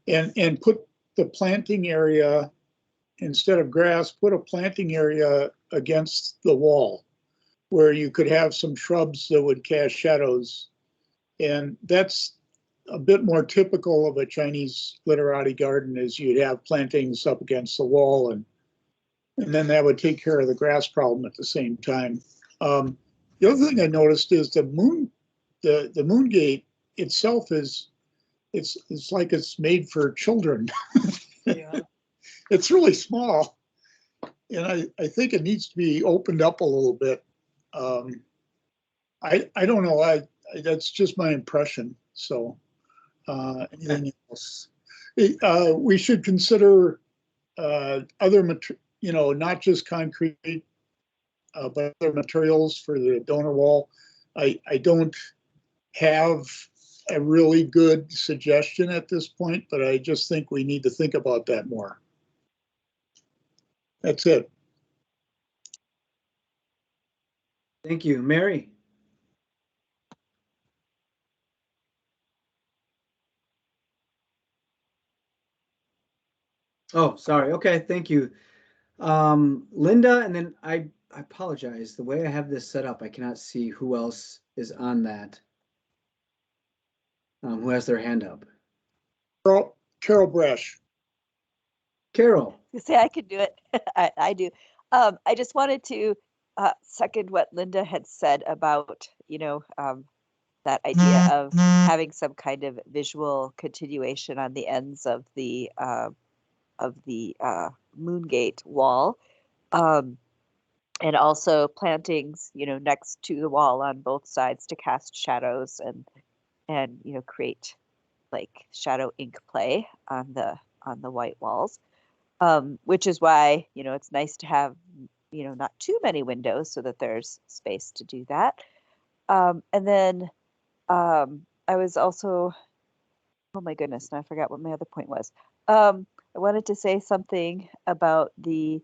and put the planting area, instead of grass, put a planting area against the wall where you could have some shrubs that would cast shadows. And that's a bit more typical of a Chinese literati garden, is you'd have plantings up against the wall, and then that would take care of the grass problem at the same time. The other thing I noticed is the moon gate itself is, it's like it's made for children. Yeah. It's really small, and I think it needs to be opened up a little bit. I don't know. That's just my impression. So anything else? We should consider other not just concrete, but other materials for the donor wall. I don't have a really good suggestion at this point, but I just think we need to think about that more. That's it. Thank you. Mary? Oh, sorry. Okay, thank you. Linda, and then I apologize. The way I have this set up, I cannot see who else is on that. Who has their hand up? Carol Brash. Carol. You say I could do it. I do. I just wanted to second what Linda had said about, that idea of having some kind of visual continuation on the ends of the moon gate wall, and also plantings, next to the wall on both sides to cast shadows and create like shadow ink play on the white walls. Which is why, it's nice to have, not too many windows so that there's space to do that. And then I was also, oh my goodness, now I forgot what my other point was. I wanted to say something about the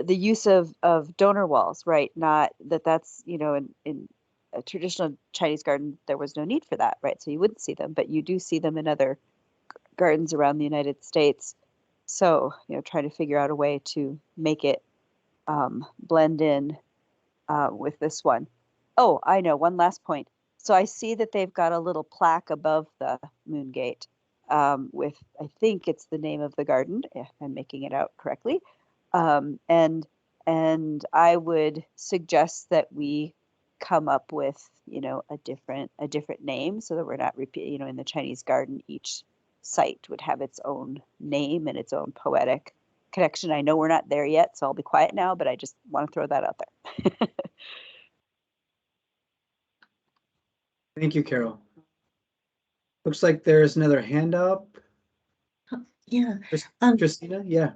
use of donor walls, right? Not that's, in a traditional Chinese garden, there was no need for that, right? So you wouldn't see them, but you do see them in other gardens around the United States. So, trying to figure out a way to make it blend in with this one. Oh, I know, one last point. So I see that they've got a little plaque above the moon gate with, I think it's the name of the garden, if I'm making it out correctly. And I would suggest that we come up with, a different name so that we're not repeating, in the Chinese garden, each site would have its own name and its own poetic connection. I know we're not there yet, so I'll be quiet now, but I just want to throw that out there. Thank you, Carol. Looks like there's another hand up. Yeah. Christina, yeah.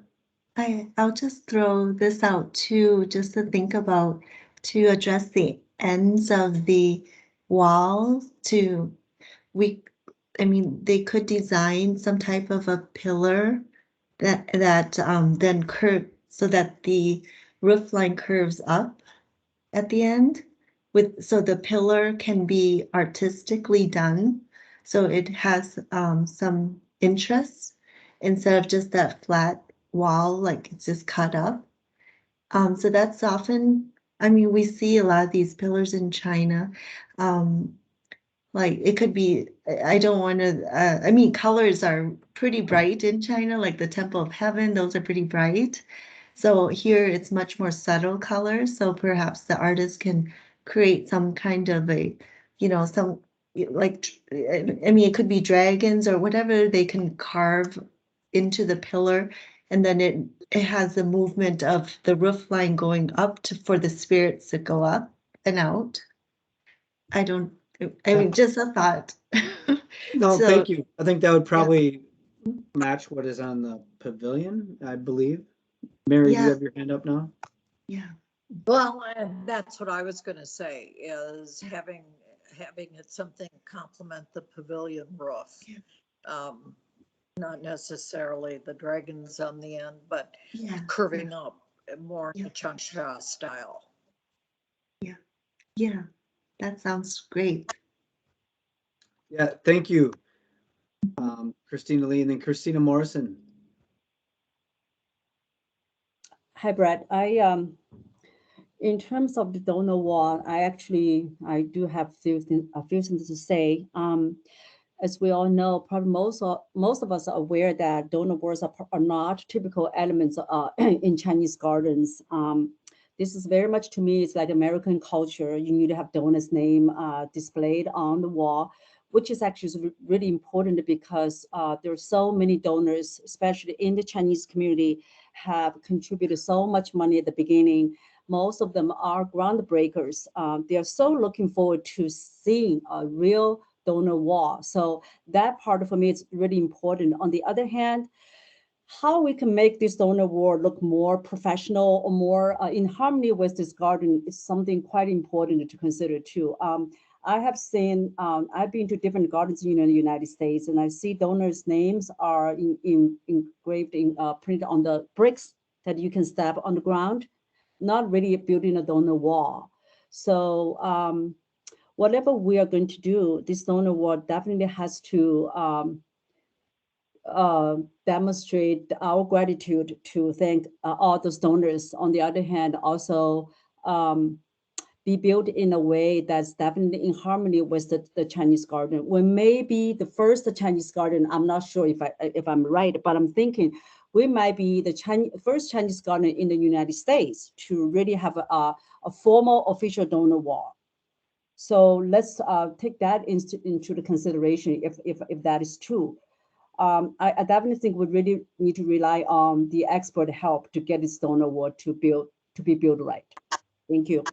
I'll just throw this out too, just to think about, to address the ends of the wall. They could design some type of a pillar that then curve so that the roof line curves up at the end, so the pillar can be artistically done, so it has some interest instead of just that flat wall, like it's just cut up. So that's often, we see a lot of these pillars in China. Like it could be, I don't want to, colors are pretty bright in China, like the Temple of Heaven, those are pretty bright. So here it's much more subtle colors. So perhaps the artist can create some kind of a, some like, it could be dragons or whatever they can carve into the pillar. And then it has the movement of the roof line going up for the spirits to go up and out. Just a thought. No, So, thank you. I think that would probably match what is on the pavilion, I believe. Mary, do you yeah, have your hand up now? yeah, Well, and that's what I was going to say, is having it something complement the pavilion roof. Yeah. Not necessarily the dragons on the end, but yeah, curving up more in Yeah. a changsha style. Yeah, that sounds great. Yeah, thank you, Christina Lee, and then Christina Morrison. Hi, Brad. In terms of the donor wall, I do have a few things to say. As we all know, probably most of us are aware that donor walls are not typical elements in Chinese gardens. This is very much, to me, it's like American culture. You need to have donor's name displayed on the wall, which is actually really important because there are so many donors, especially in the Chinese community, have contributed so much money at the beginning. Most of them are groundbreakers. They are so looking forward to seeing a real donor wall. So that part for me is really important. On the other hand, how we can make this donor wall look more professional or more in harmony with this garden is something quite important to consider too. I have seen, I've been to different gardens in the United States, and I see donors' names are engraved, printed on the bricks that you can step on the ground, not really building a donor wall. So whatever we are going to do, this donor wall definitely has to demonstrate our gratitude to thank all those donors. On the other hand, also be built in a way that's definitely in harmony with the Chinese garden. We may be the first Chinese garden. I'm not sure if I'm right, but I'm thinking we might be the first Chinese garden in the United States to really have a formal official donor wall. So let's take that into the consideration if that is true. I definitely think we really need to rely on the expert help to get this donor wall to be built right. Thank you.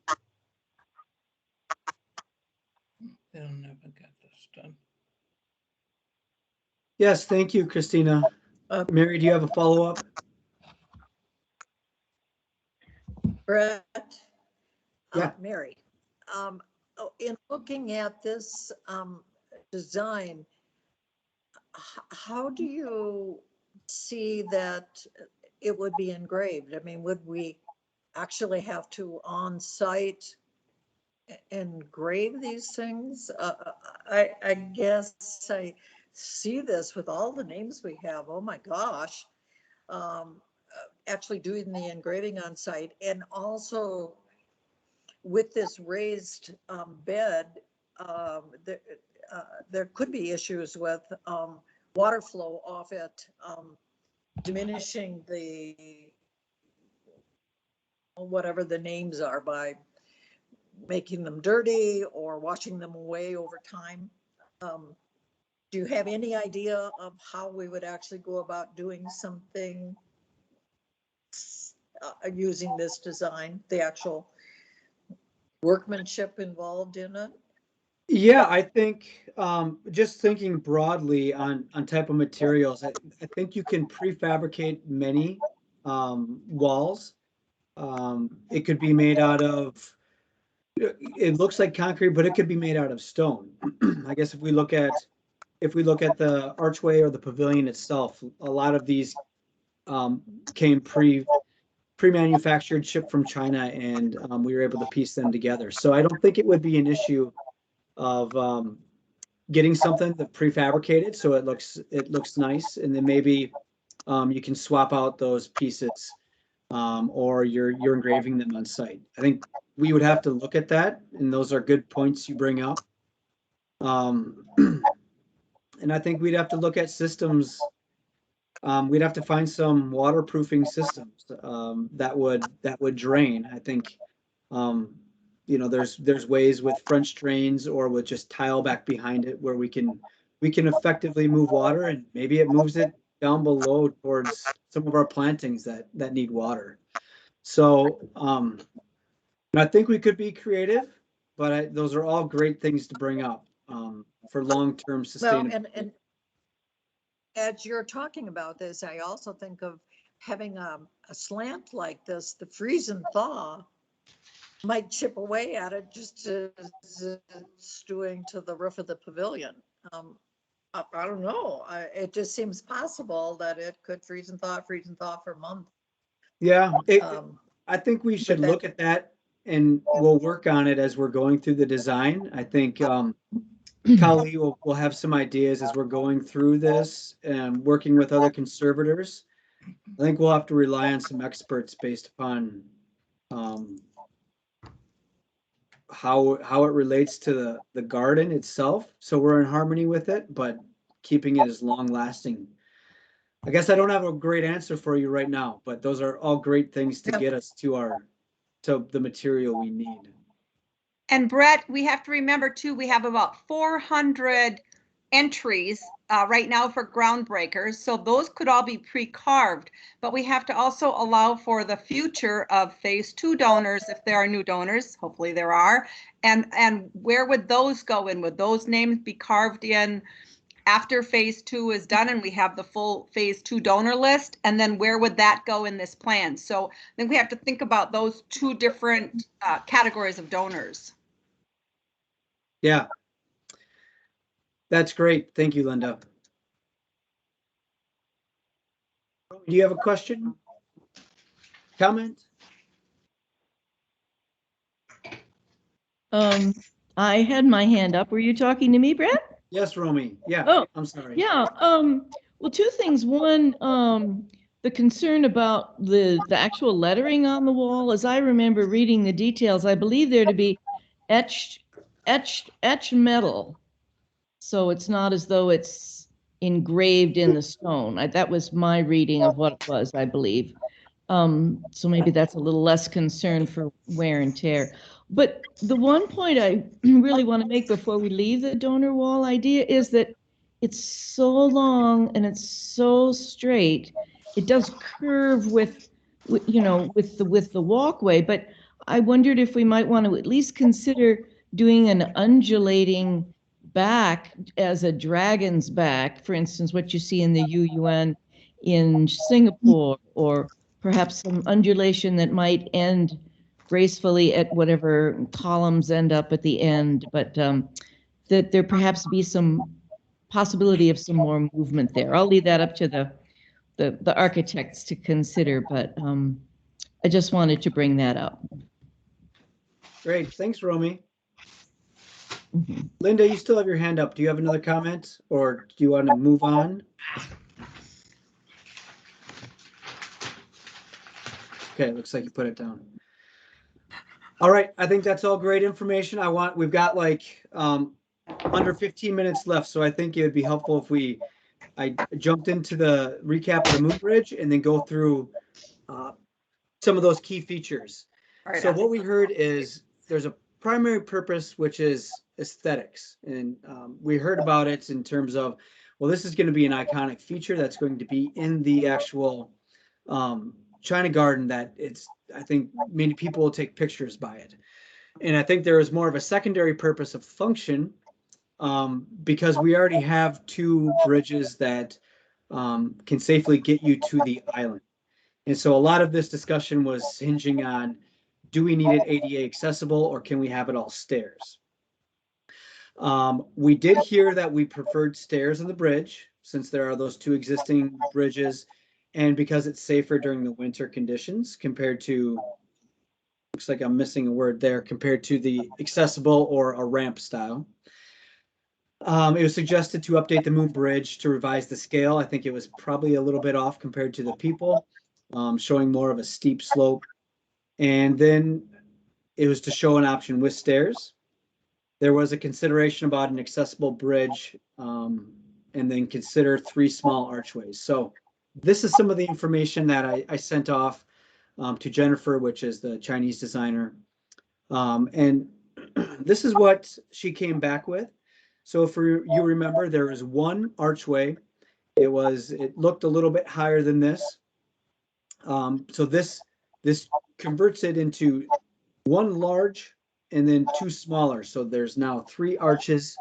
They'll never get this done. Yes, thank you, Christina. Mary, do you have a follow-up? Brett? Yeah. Mary, in looking at this design, how do you see that it would be engraved? I mean, would we actually have to on-site engrave these things? I guess I see this with all the names we have. Oh my gosh. Actually doing the engraving on site, and also with this raised bed, there could be issues with water flow off it, diminishing the whatever the names are by making them dirty or washing them away over time. Do you have any idea of how we would actually go about doing something using this design, the actual workmanship involved in it? Yeah, I think just thinking broadly on type of materials, I think you can prefabricate many walls. It could be made out of, it looks like concrete, but it could be made out of stone. I guess if we look at the archway or the pavilion itself, a lot of these came pre-manufactured, shipped from China, and we were able to piece them together. So I don't think it would be an issue of getting something that prefabricated so it looks nice, and then maybe you can swap out those pieces or you're engraving them on site. I think we would have to look at that, and those are good points you bring up. And I think we'd have to look at systems. We'd have to find some waterproofing systems that would drain. I think there's ways with French drains or with just tile back behind it where we can effectively move water, and maybe it moves it down below towards some of our plantings that need water. So I think we could be creative, but those are all great things to bring up for long-term sustainability. Well, and as you're talking about this, I also think of having a slant like this. The freeze and thaw might chip away at it just as it's doing to the roof of the pavilion. I don't know. It just seems possible that it could freeze and thaw for months. Yeah, I think we should look at that and we'll work on it as we're going through the design. I think Kali will have some ideas as we're going through this and working with other conservators. I think we'll have to rely on some experts based upon how it relates to the garden itself. So we're in harmony with it, but keeping it as long lasting. I guess I don't have a great answer for you right now, but those are all great things to get us to the material we need. And Brett, we have to remember too, we have about 400 entries right now for groundbreakers. So those could all be pre-carved, but we have to also allow for the future of phase 2 donors, if there are new donors, hopefully there are. And where would those go in? Would those names be carved in after phase 2 is done and we have the full phase 2 donor list? And then where would that go in this plan? So I think we have to think about those two different categories of donors. Yeah. That's great. Thank you, Linda. Do you have a question? Comment? I had my hand up. Were you talking to me, Brett? Yes, Romy. Yeah. Oh, I'm sorry. yeah. Well, two things. One, the concern about the actual lettering on the wall. As I remember reading the details, I believe there to be etched metal. So it's not as though it's engraved in the stone. That was my reading of what it was, I believe. So maybe that's a little less concern for wear and tear. But the one point I really want to make before we leave the donor wall idea is that it's so long and it's so straight. It does curve with the walkway, but I wondered if we might want to at least consider doing an undulating back as a dragon's back, for instance, what you see in the UUN in Singapore, or perhaps some undulation that might end gracefully at whatever columns end up at the end, but that there perhaps be some possibility of some more movement there. I'll leave that up to the architects to consider, but I just wanted to bring that up. Great. Thanks, Romy. Mm-hmm. Linda, you still have your hand up. Do you have another comment or do you want to move on? Okay, looks like you put it down. All right, I think that's all great information. We've got like under 15 minutes left, so I think it would be helpful if I jumped into the recap of the Moon Bridge and then go through some of those key features. Right. So what we heard is there's a primary purpose, which is aesthetics. And we heard about it in terms of, well, this is going to be an iconic feature that's going to be in the actual China garden that I think many people will take pictures by it. And I think there is more of a secondary purpose of function because we already have 2 bridges that can safely get you to the island. And so a lot of this discussion was hinging on, do we need it ADA accessible or can we have it all stairs? We did hear that we preferred stairs on the bridge since there are those 2 existing bridges and because it's safer during the winter conditions compared to, looks like I'm missing a word there, compared to the accessible or a ramp style. It was suggested to update the Moon Bridge to revise the scale. I think it was probably a little bit off compared to the people, showing more of a steep slope. And then it was to show an option with stairs. There was a consideration about an accessible bridge, and then consider 3 small archways. So this is some of the information that I sent off to Jennifer, which is the Chinese designer. And this is what she came back with. So if you remember, there was 1 archway. It looked a little bit higher than this. So this converts it into 1 large and then 2 smaller. So there's now 3 arches.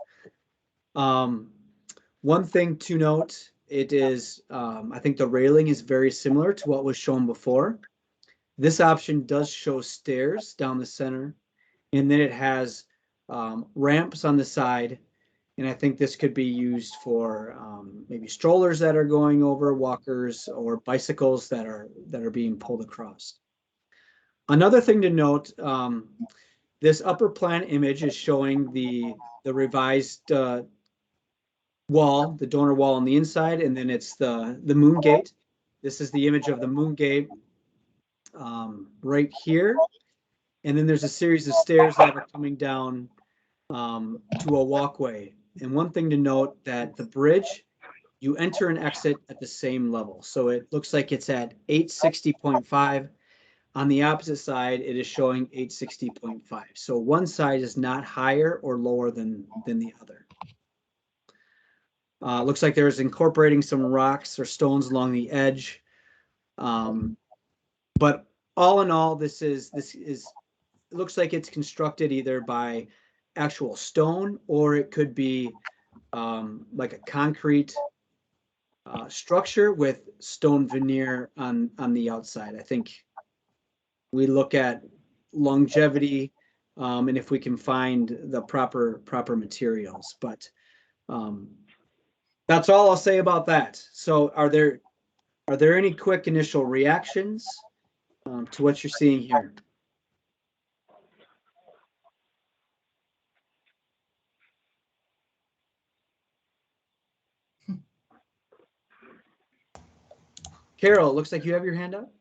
One thing to note, it is, I think the railing is very similar to what was shown before. This option does show stairs down the center, and then it has ramps on the side. And I think this could be used for maybe strollers that are going over, walkers, or bicycles that are being pulled across. Another thing to note, this upper plan image is showing the revised wall, the donor wall on the inside, and then it's the moon gate. This is the image of the moon gate right here. And then there's a series of stairs that are coming down to a walkway. And one thing to note, that the bridge, you enter and exit at the same level. So it looks like it's at 860.5. On the opposite side, it is showing 860.5. So one side is not higher or lower than the other. Looks like there's incorporating some rocks or stones along the edge. But all in all, this is it looks like it's constructed either by actual stone, or it could be like a concrete structure with stone veneer on the outside. I think we look at longevity and if we can find the proper materials. But that's all I'll say about that. So are there any quick initial reactions to what you're seeing here? Carol, it looks like you have your hand up.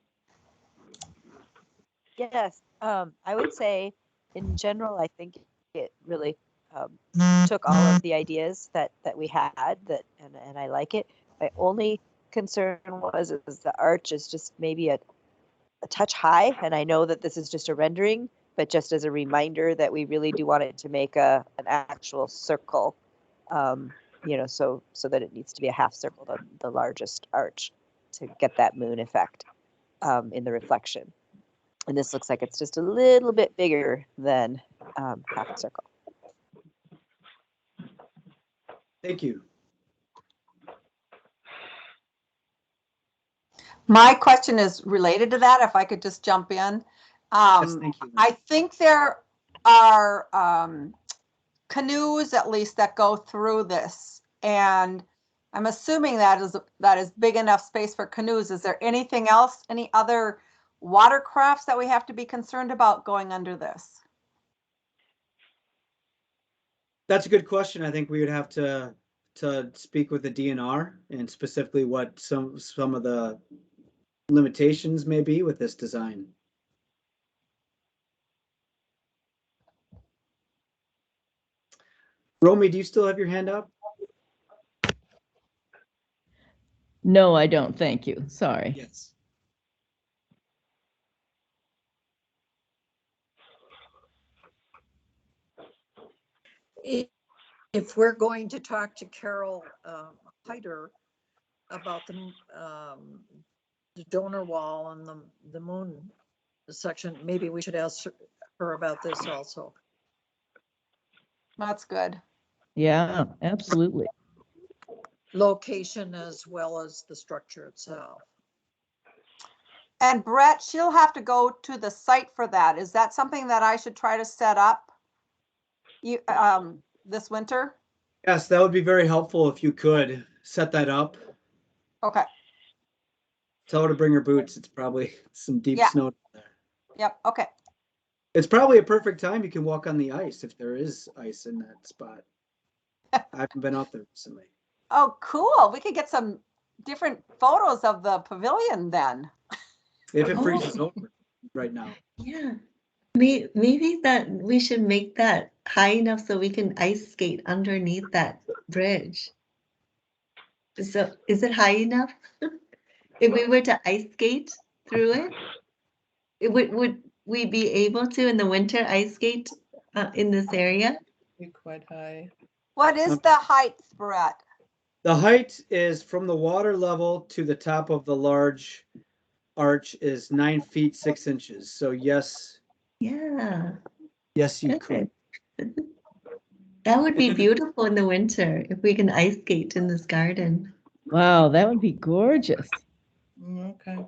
Yes, I would say in general, I think it really took all of the ideas that we had, and I like it. My only concern is the arch is just maybe a touch high, and I know that this is just a rendering, but just as a reminder that we really do want it to make an actual circle, you know, so that it needs to be a half circle, the largest arch, to get that moon effect in the reflection. And this looks like it's just a little bit bigger than half a circle. Thank you. My question is related to that, if I could just jump in. Yes, thank you. I think there are canoes, at least, that go through this, and I'm assuming that is big enough space for canoes. Is there anything else, any other watercrafts that we have to be concerned about going under this? That's a good question. I think we would have to speak with the DNR and specifically what some of the limitations may be with this design. Romy, do you still have your hand up? No, I don't. Thank you. Sorry. Yes. If we're going to talk to Carol Hyder about the donor wall and the moon section, maybe we should ask her about this also. That's good. Yeah, absolutely. Location as well as the structure itself. And Brett, she'll have to go to the site for that. Is that something that I should try to set up this winter? Yes, that would be very helpful if you could set that up. Okay. Tell her to bring her boots. It's probably some deep snow there. Yep. Okay. It's probably a perfect time. You can walk on the ice if there is ice in that spot. I haven't been out there recently. Oh, cool. We could get some different photos of the pavilion then. If it freezes over right now. Yeah. Maybe that we should make that high enough so we can ice skate underneath that bridge. So is it high enough? If we were to ice skate through it, would we be able to in the winter ice skate in this area? Be quite high. What is the height, Brett? The height is from the water level to the top of the large arch is 9 feet 6 inches. So yes. Yeah. Yes, you could. That would be beautiful in the winter if we can ice skate in this garden. Wow, that would be gorgeous. Okay.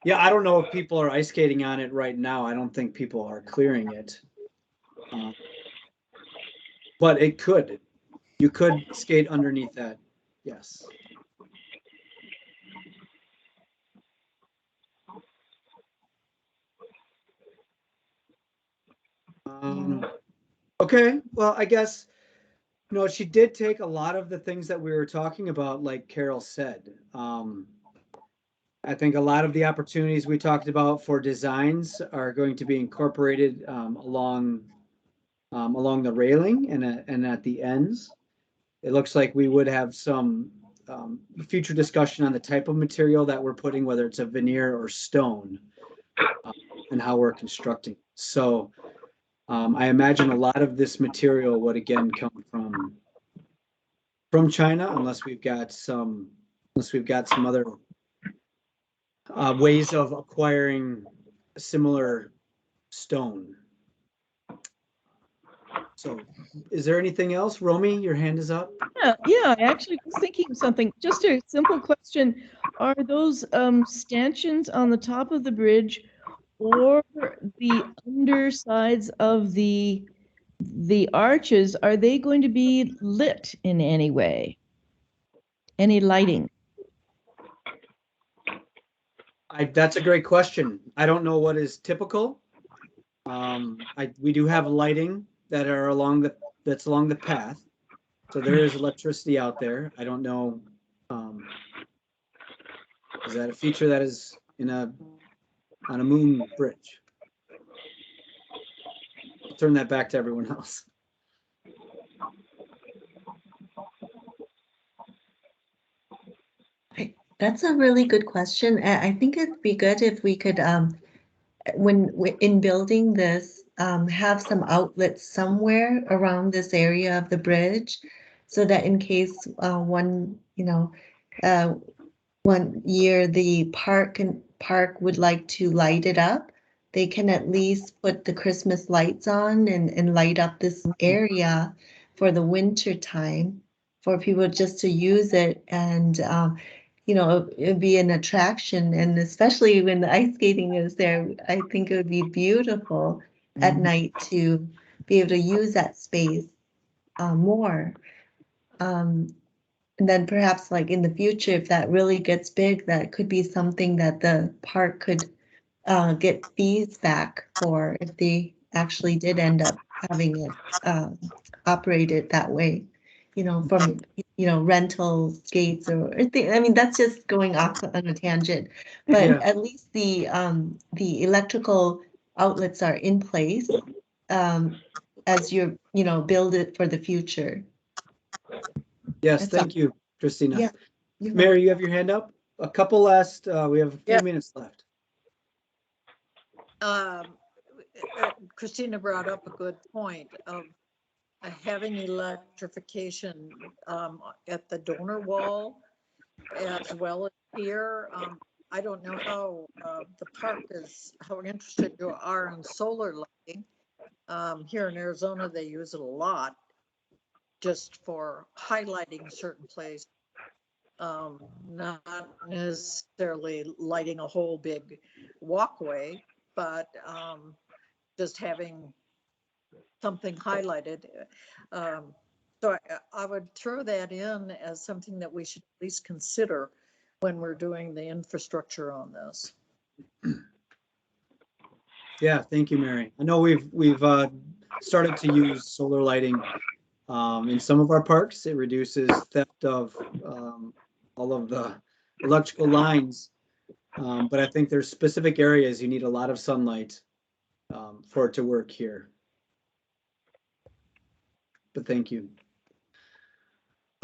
Yeah, I don't know if people are ice skating on it right now. I don't think people are clearing it. But it could. You could skate underneath that. Yes. Okay, well, I guess, she did take a lot of the things that we were talking about, like Carol said. I think a lot of the opportunities we talked about for designs are going to be incorporated along the railing and at the ends. It looks like we would have some future discussion on the type of material that we're putting, whether it's a veneer or stone, and how we're constructing. So I imagine a lot of this material would again come from China, unless we've got some other ways of acquiring similar stone. So is there anything else? Romy, your hand is up. Yeah, I actually was thinking of something. Just a simple question. Are those stanchions on the top of the bridge or the undersides of the arches, are they going to be lit in any way? Any lighting? That's a great question. I don't know what is typical. We do have lighting that are along the path. So there is electricity out there. I don't know. Is that a feature that is on a moon bridge? I'll turn that back to everyone else. That's a really good question. I think it'd be good if we could, in building this, have some outlets somewhere around this area of the bridge, so that in case one year the park would like to light it up, they can at least put the Christmas lights on and light up this area for the winter time for people just to use it. And it'd be an attraction, and especially when the ice skating is there, I think it would be beautiful at night to be able to use that space more. And then perhaps like in the future, if that really gets big, that could be something that the park could get fees back for if they actually did end up having it operated that way, from rental skates or I mean, that's just going off on a tangent, but Yeah. at least the electrical outlets are in place as you're build it for the future. Yes, That's thank you, Christina. Yeah. Mary, you have your hand up? A couple last, we have a few minutes left. Christina brought up a good point of having electrification at the donor wall as well as here. I don't know how the park how interested you are in solar lighting. Here in Arizona, they use it a lot just for highlighting certain places. Not necessarily lighting a whole big walkway, but just having something highlighted. So I would throw that in as something that we should at least consider when we're doing the infrastructure on this. Yeah, thank you, Mary. I know we've started to use solar lighting in some of our parks. It reduces theft of all of the electrical lines, but I think there's specific areas you need a lot of sunlight for it to work here. But thank you.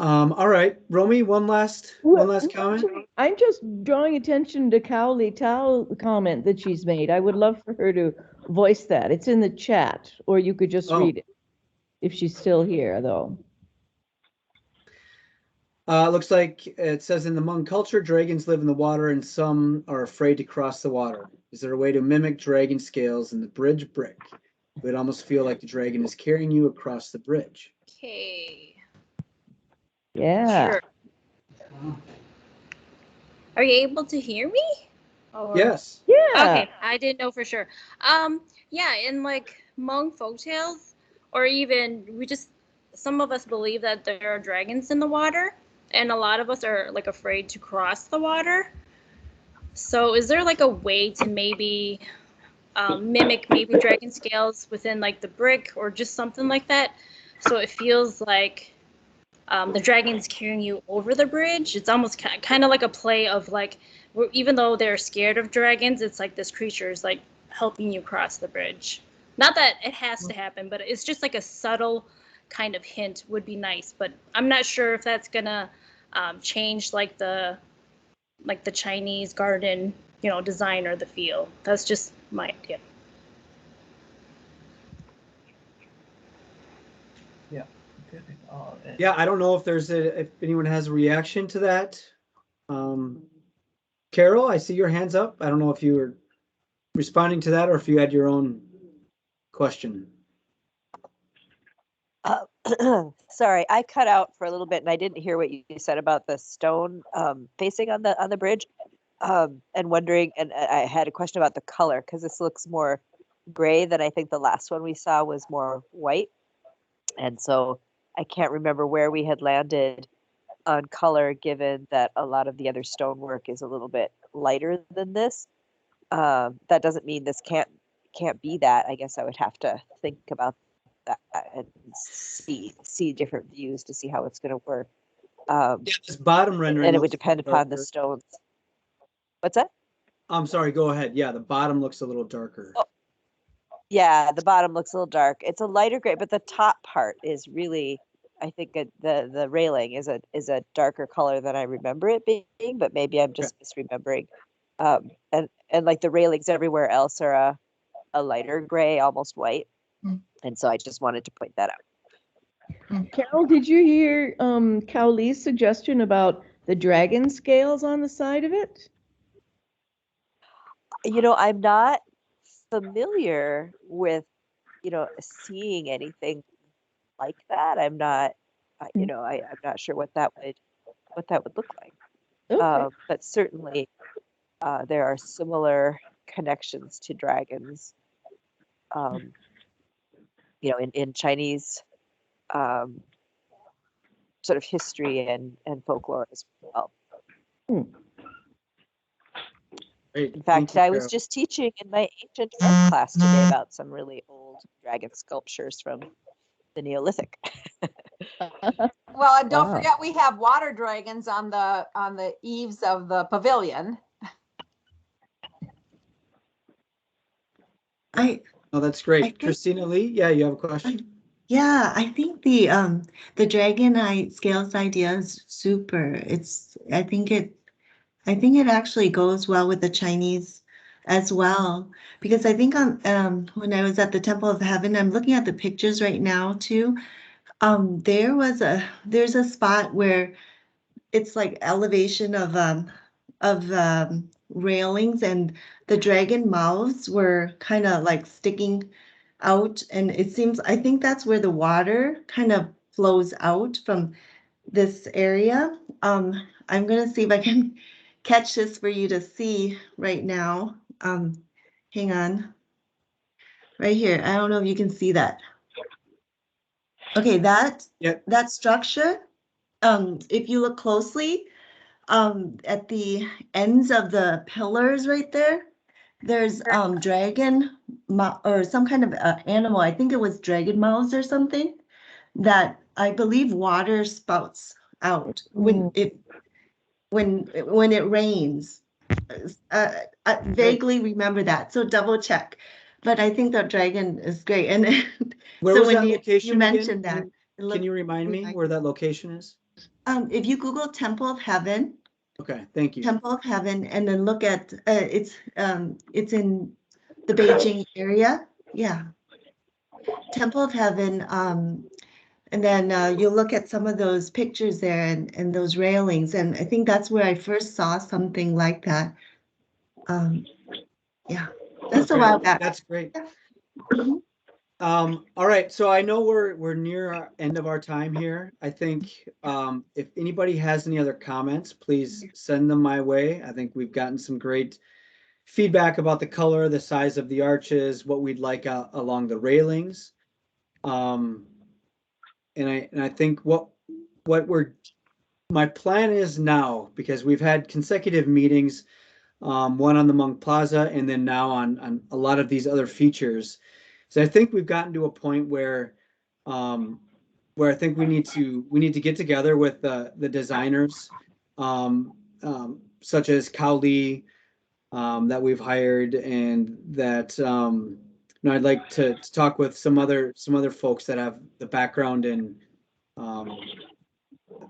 All right, Romy, one last comment. I'm just drawing attention to Cowley Tao comment that she's made. I would love for her to voice that. It's in the chat, or you could just read it if she's still here, though. Looks like it says in the Hmong culture, dragons live in the water and some are afraid to cross the water. Is there a way to mimic dragon scales in the bridge brick? It would almost feel like the dragon is carrying you across the bridge. Okay. Yeah. Sure. Are you able to hear me? Or... Yes. Yeah. Okay, I didn't know for sure. Yeah, in like Hmong folktales, or even some of us believe that there are dragons in the water, and a lot of us are like afraid to cross the water. So is there like a way to maybe mimic maybe dragon scales within like the brick or just something like that. So it feels like the dragon's carrying you over the bridge. It's almost kind of like a play of like, even though they're scared of dragons, it's like this creature is like helping you cross the bridge. Not that it has to happen, but it's just like a subtle kind of hint would be nice. But I'm not sure if that's gonna change like the Chinese garden, design or the feel. That's just my idea. Yeah. Good. Yeah, I don't know if anyone has a reaction to that. Carol, I see your hands up. I don't know if you were responding to that or if you had your own question. Sorry, I cut out for a little bit and I didn't hear what you said about the stone facing on the bridge. And wondering, and I had a question about the color because this looks more gray than I think the last one we saw was more white. And so I can't remember where we had landed on color, given that a lot of the other stonework is a little bit lighter than this. That doesn't mean this can't be that. I guess I would have to think about that and see different views to see how it's going to work. Yeah, this bottom rendering, and it would depend upon the stones. What's that? I'm sorry, go ahead. Yeah, the bottom looks a little darker. Oh, yeah, the bottom looks a little dark. It's a lighter gray, but the top part is really, I think the railing is a darker color than I remember it being, but maybe I'm just misremembering. And like the railings everywhere else are a lighter gray, almost white. And so I just wanted to point that out. Carol, did you hear Cowley's suggestion about the dragon scales on the side of it? I'm not familiar with, seeing anything like that. I'm not, I'm not sure what that would look like. Okay. But certainly, there are similar connections to dragons, in Chinese sort of history and folklore as well. Great. In fact, I was just teaching in my ancient art class today about some really old dragon sculptures from the Neolithic. Well, and don't forget we have water dragons on the eaves of the pavilion. Oh, that's great. Christina Lee, yeah, you have a question? Yeah, I think the dragonite scales idea is super. I think it actually goes well with the Chinese as well, because I think when I was at the Temple of Heaven, I'm looking at the pictures right now too. There's a spot where it's like elevation of railings, and the dragon mouths were kind of like sticking out, and I think that's where the water kind of flows out from this area. I'm gonna see if I can catch this for you to see right now. Hang on. Right here. I don't know if you can see that. Okay, that structure, if you look closely, at the ends of the pillars right there, there's dragon or some kind of animal. I think it was dragon mouths or something that I believe water spouts out when it rains. I vaguely remember that, so double check. But I think the dragon is great. And where so was when that location you mentioned again? that, Can you remind me where that location is? If you Google Temple of Heaven. Okay, thank you. Temple of Heaven, and then look at it's in the Beijing area. Yeah. Temple of Heaven. And then you'll look at some of those pictures there and those railings. And I think that's where I first saw something like that. Yeah, that's a while back. That's great. All right, so I know we're near our end of our time here. I think if anybody has any other comments, please send them my way. I think we've gotten some great feedback about the color, the size of the arches, what we'd like along the railings. And I think what my plan is now, because we've had consecutive meetings one on the Hmong Plaza, and then now on a lot of these other features. So I think we've gotten to a point where I think we need to get together with the designers, such as Cowley, that we've hired, and that I'd like to talk with some other folks that have the background in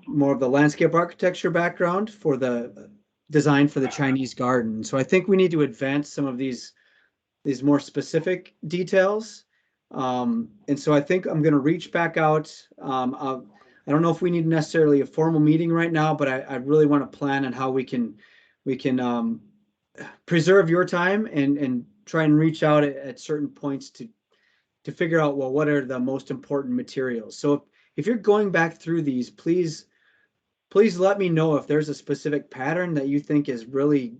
more of the landscape architecture background for the design for the Chinese garden. So I think we need to advance some of these more specific details. And so I think I'm going to reach back out. I don't know if we need necessarily a formal meeting right now, but I really want to plan on how we can preserve your time and try and reach out at certain points to figure out, well, what are the most important materials. So if you're going back through these, please let me know if there's a specific pattern that you think is really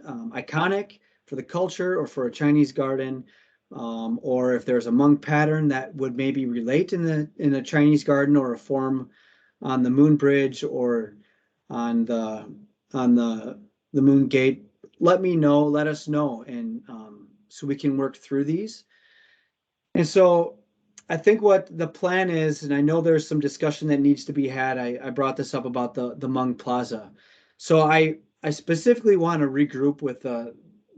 iconic for the culture or for a Chinese garden, or if there's a Hmong pattern that would maybe relate in a Chinese garden, or a form on the Moon Bridge or on the Moon Gate. Let me know, let us know, and so we can work through these. And so I think what the plan is, and I know there's some discussion that needs to be had. I brought this up about the Hmong Plaza. So I specifically want to regroup with the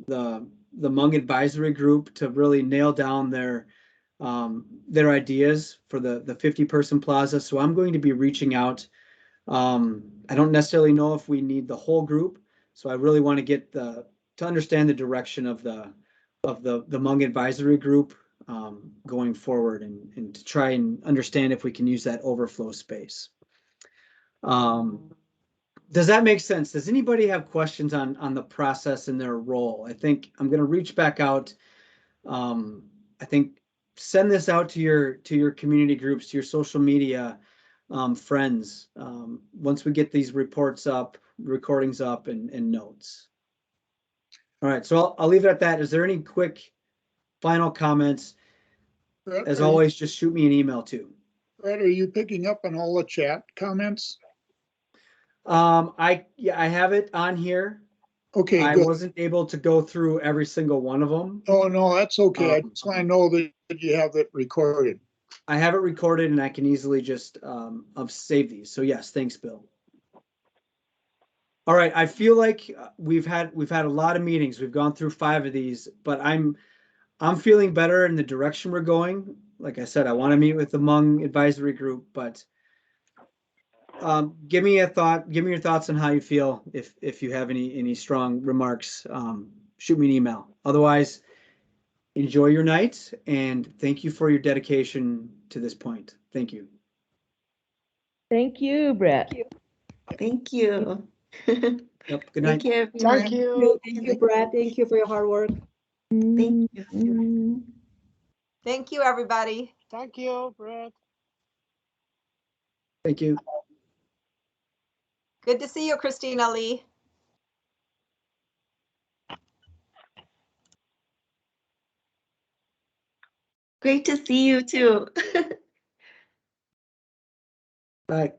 Hmong advisory group to really nail down their ideas for the 50-person plaza. So I'm going to be reaching out. I don't necessarily know if we need the whole group. So I really want to get to understand the direction of the Hmong advisory group going forward, and to try and understand if we can use that overflow space. Does that make sense? Does anybody have questions on the process and their role? I think I'm going to reach back out. I think send this out to your community groups, to your social media friends, once we get these reports up, recordings up, and notes. All right, so I'll leave it at that. Is there any quick final comments? As always, just shoot me an email too. Brett, are you picking up on all the chat comments? I have it on here. Okay, I good. wasn't able to go through every single one of them. Oh, no, that's okay. I just want to know that you have it recorded. I have it recorded, and I can easily just save these. So yes, thanks, Bill. All right, I feel like we've had a lot of meetings. We've gone through 5 of these, but I'm feeling better in the direction we're going. Like I said, I want to meet with the Hmong advisory group, but give me your thoughts on how you feel. If you have any strong remarks, shoot me an email. Otherwise, enjoy your night, and thank you for your dedication to this point. Thank you. Thank you, Brett. Thank you. Yep, good night. Take care, everyone. Thank you, Brad. Thank you for your hard work. Thank you. Thank you, everybody. Thank you, Brett. Thank you. Good to see you, Christina Lee. Great to see you too. Bye.